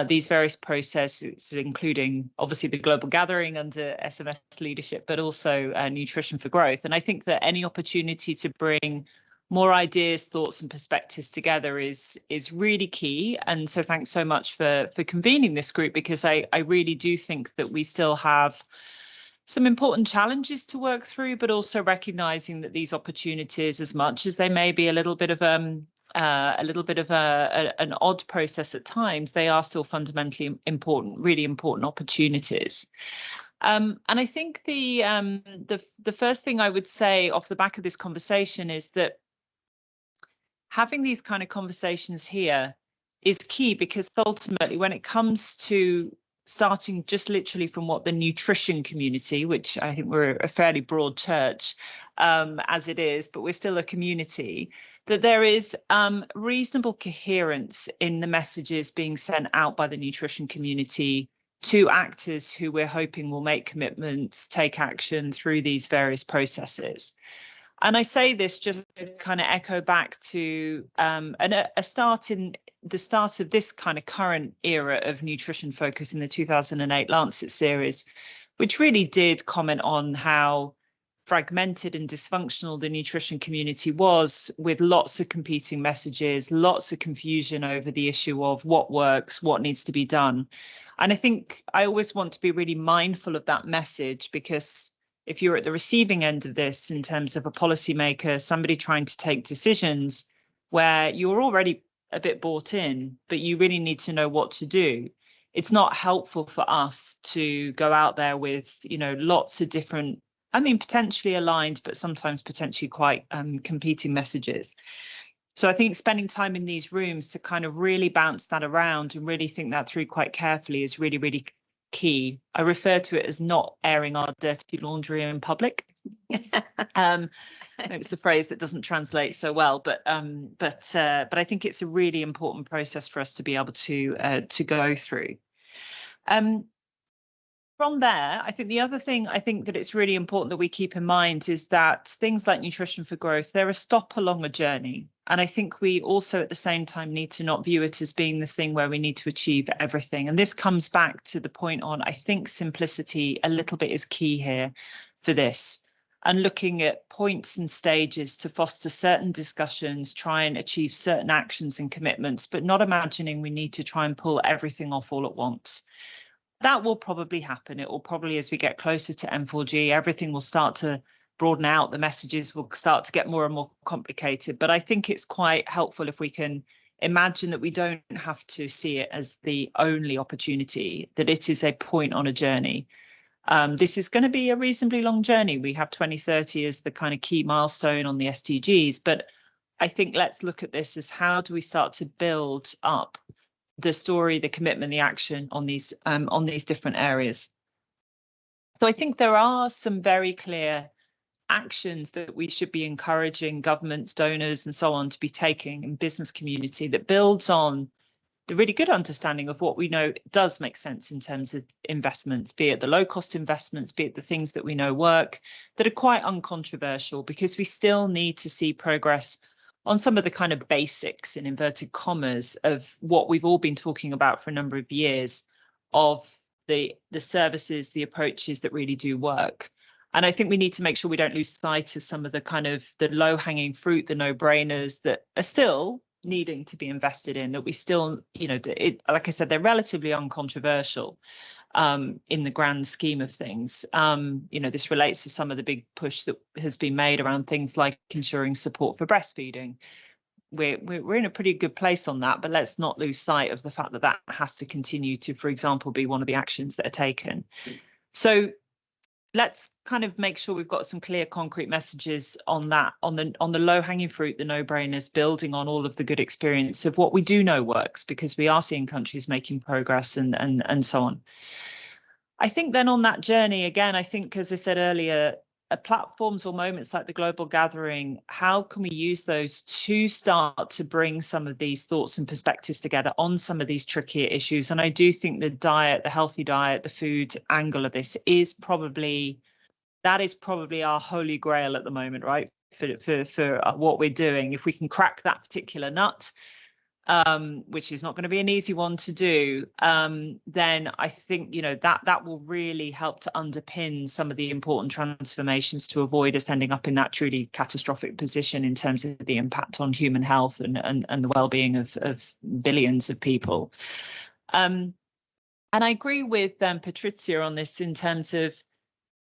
these various processes, including obviously the global gathering under SMS leadership, but also Nutrition for Growth. And I think that any opportunity to bring more ideas, thoughts and perspectives together is really key. And so thanks so much for convening this group, because I really do think that we still have some important challenges to work through, but also recognizing that these opportunities, as much as they may be a little bit of an odd process at times, they are still fundamentally important, really important opportunities. And I think the first thing I would say off the back of this conversation is that having these kind of conversations here is key, because ultimately when it comes to starting just literally from what the nutrition community, which I think we're a fairly broad church as it is, but we're still a community, that there is reasonable coherence in the messages being sent out by the nutrition community to actors who we're hoping will make commitments, take action through these various processes. And I say this just to kind of echo back to a start in the start of this kind of current era of nutrition focus in the 2008 Lancet series, which really did comment on how fragmented and dysfunctional the nutrition community was, with lots of competing messages, lots of confusion over the issue of what works, what needs to be done. And I think I always want to be really mindful of that message, because if you're at the receiving end of this in terms of a policymaker, somebody trying to take decisions where you're already a bit bought in, but you really need to know what to do, it's not helpful for us to go out there with, you know, lots of different, I mean, potentially aligned, but sometimes potentially quite competing messages. So I think spending time in these rooms to kind of really bounce that around and really think that through quite carefully is really, really key. I refer to it as not airing our dirty laundry in public. It's a phrase that doesn't translate so well, but I think it's a really important process for us to be able to go through. From there, I think the other thing I think that it's really important that we keep in mind is that things like Nutrition for Growth, they're a stop along a journey. And I think we also at the same time need to not view it as being the thing where we need to achieve everything. And this comes back to the point on, I think simplicity a little bit is key here for this. And looking at points and stages to foster certain discussions, try and achieve certain actions and commitments, but not imagining we need to try and pull everything off all at once. That will probably happen. It will probably, as we get closer to N4G, everything will start to broaden out. The messages will start to get more and more complicated. But I think it's quite helpful if we can imagine that we don't have to see it as the only opportunity, that it is a point on a journey. This is going to be a reasonably long journey. We have 2030 as the kind of key milestone on the SDGs. But I think let's look at this as how do we start to build up the story, the commitment, the action on these different areas. So I think there are some very clear actions that we should be encouraging governments, donors, and so on to be taking in business community that builds on the really good understanding of what we know does make sense in terms of investments, be it the low cost investments, be it the things that we know work, that are quite uncontroversial, because we still need to see progress on some of the kind of basics, in inverted commas, of what we've all been talking about for a number of years, of the services, the approaches that really do work. And I think we need to make sure we don't lose sight of some of the kind of the low-hanging fruit, the no-brainers that are still needing to be invested in, that we still, you know, like I said, they're relatively uncontroversial in the grand scheme of things. You know, this relates to some of the big push that has been made around things like ensuring support for breastfeeding. We're in a pretty good place on that, but let's not lose sight of the fact that that has to continue to, for example, be one of the actions that are taken. So let's kind of make sure we've got some clear, concrete messages on that, on the low-hanging fruit, the no-brainers, building on all of the good experience of what we do know works, because we are seeing countries making progress and so on. I think then on that journey, again, I think, as I said earlier, platforms or moments like the Global Gathering, how can we use those to start to bring some of these thoughts and perspectives together on some of these trickier issues? And I do think the diet, the healthy diet, the food angle of this is probably our holy grail at the moment, right? For what we're doing. If we can crack that particular nut, which is not going to be an easy one to do, then I think, you know, that will really help to underpin some of the important transformations to avoid us ending up in that truly catastrophic position in terms of the impact on human health and the well-being of billions of people. And I agree with Patrizia on this in terms of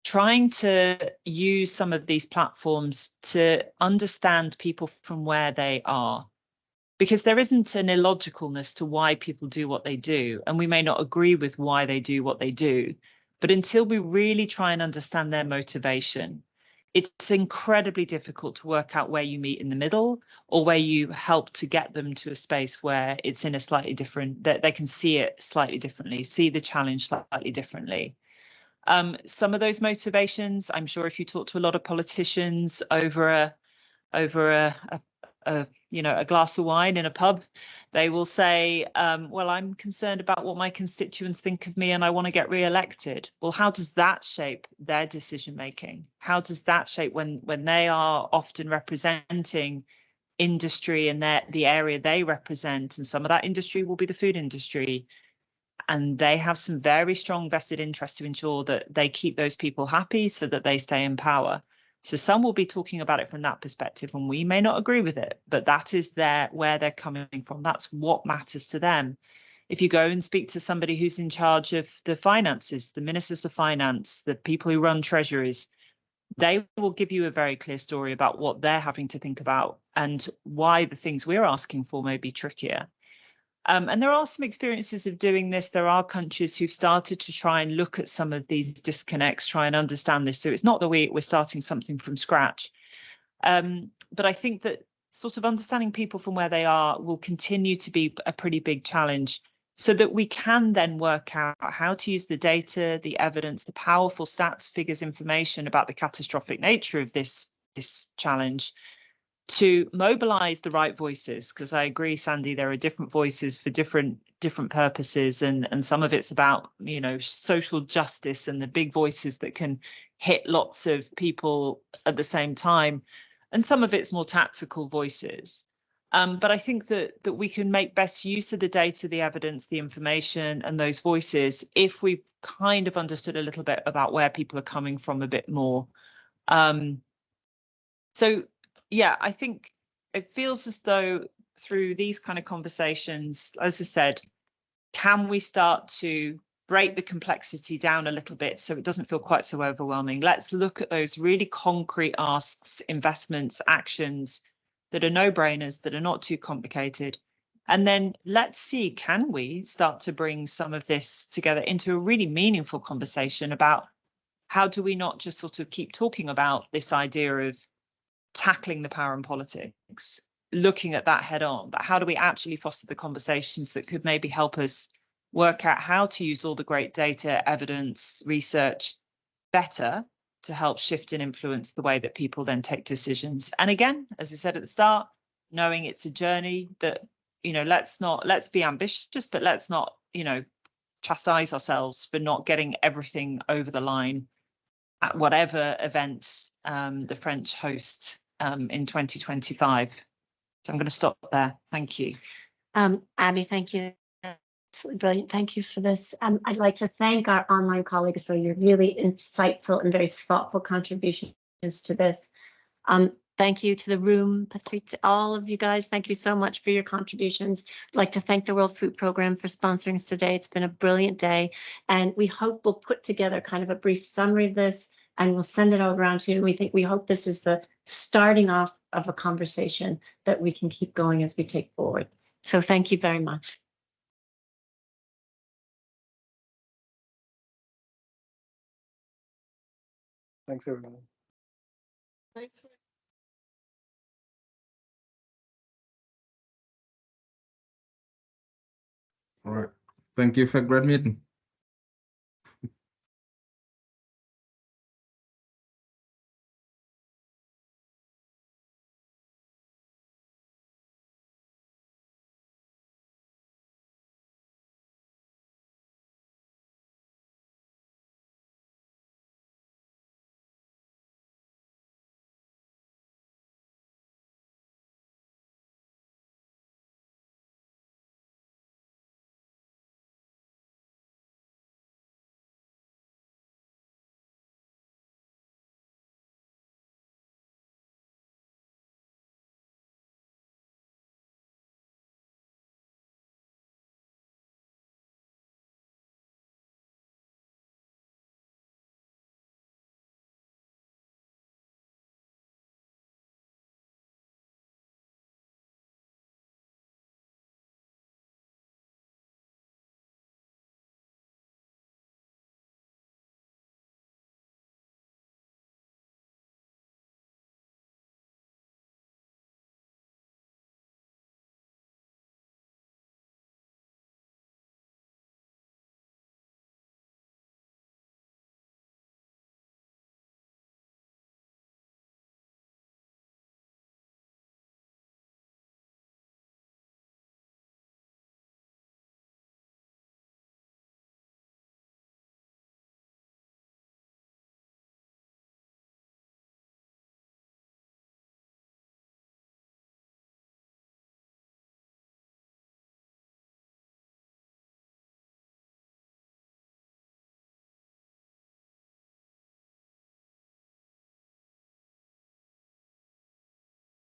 trying to use some of these platforms to understand people from where they are, because there isn't an illogicalness to why people do what they do, and we may not agree with why they do what they do, but until we really try and understand their motivation, it's incredibly difficult to work out where you meet in the middle, or where you help to get them to a space where it's in a slightly different, that they can see it slightly differently, see the challenge slightly differently. Some of those motivations, I'm sure if you talk to a lot of politicians over a glass of wine in a pub, they will say, well, I'm concerned about what my constituents think of me and I want to get re-elected. Well, how does that shape their decision making? How does that shape when they are often representing industry and the area they represent, and some of that industry will be the food industry, and they have some very strong vested interest to ensure that they keep those people happy so that they stay in power. So some will be talking about it from that perspective, and we may not agree with it, but that is where they're coming from. That's what matters to them. If you go and speak to somebody who's in charge of the finances, the ministers of finance, the people who run treasuries, they will give you a very clear story about what they're having to think about and why the things we're asking for may be trickier. And there are some experiences of doing this. There are countries who've started to try and look at some of these disconnects, try and understand this. So it's not that we're starting something from scratch. But I think that sort of understanding people from where they are will continue to be a pretty big challenge, so that we can then work out how to use the data, the evidence, the powerful stats, figures, information about the catastrophic nature of this challenge, to mobilize the right voices. Because I agree, Sandy, there are different voices for different purposes, and some of it's about, you know, social justice and the big voices that can hit lots of people at the same time, and some of it's more tactical voices. But I think that we can make best use of the data, the evidence, the information, and those voices if we've kind of understood a little bit about where people are coming from a bit more. So yeah, I think it feels as though through these kind of conversations, as I said, can we start to break the complexity down a little bit so it doesn't feel quite so overwhelming? Let's look at those really concrete asks, investments, actions that are no-brainers, that are not too complicated. And then let's see, can we start to bring some of this together into a really meaningful conversation about how do we not just sort of keep talking about this idea of tackling the power in politics, looking at that head on, but how do we actually foster the conversations that could maybe help us work out how to use all the great data, evidence, research better to help shift and influence the way that people then take decisions. And again, as I said at the start, knowing it's a journey, that, you know, let's be ambitious, but let's not, you know, chastise ourselves for not getting everything over the line at whatever events the French host in 2025. So I'm going to stop there. Thank you. Abby, thank you. Absolutely brilliant. Thank you for this. I'd like to thank our online colleagues for your really insightful and very thoughtful contributions to this. Thank you to the room, Patrizia, all of you guys. Thank you so much for your contributions. I'd like to thank the World Food Programme for sponsoring us today. It's been a brilliant day, and we hope we'll put together kind of a brief summary of this, and we'll send it all around to you. And we hope this is the starting off of a conversation that we can keep going as we take forward. So thank you very much. Thanks, everyone. Thanks. All right. Thank you for a great meeting.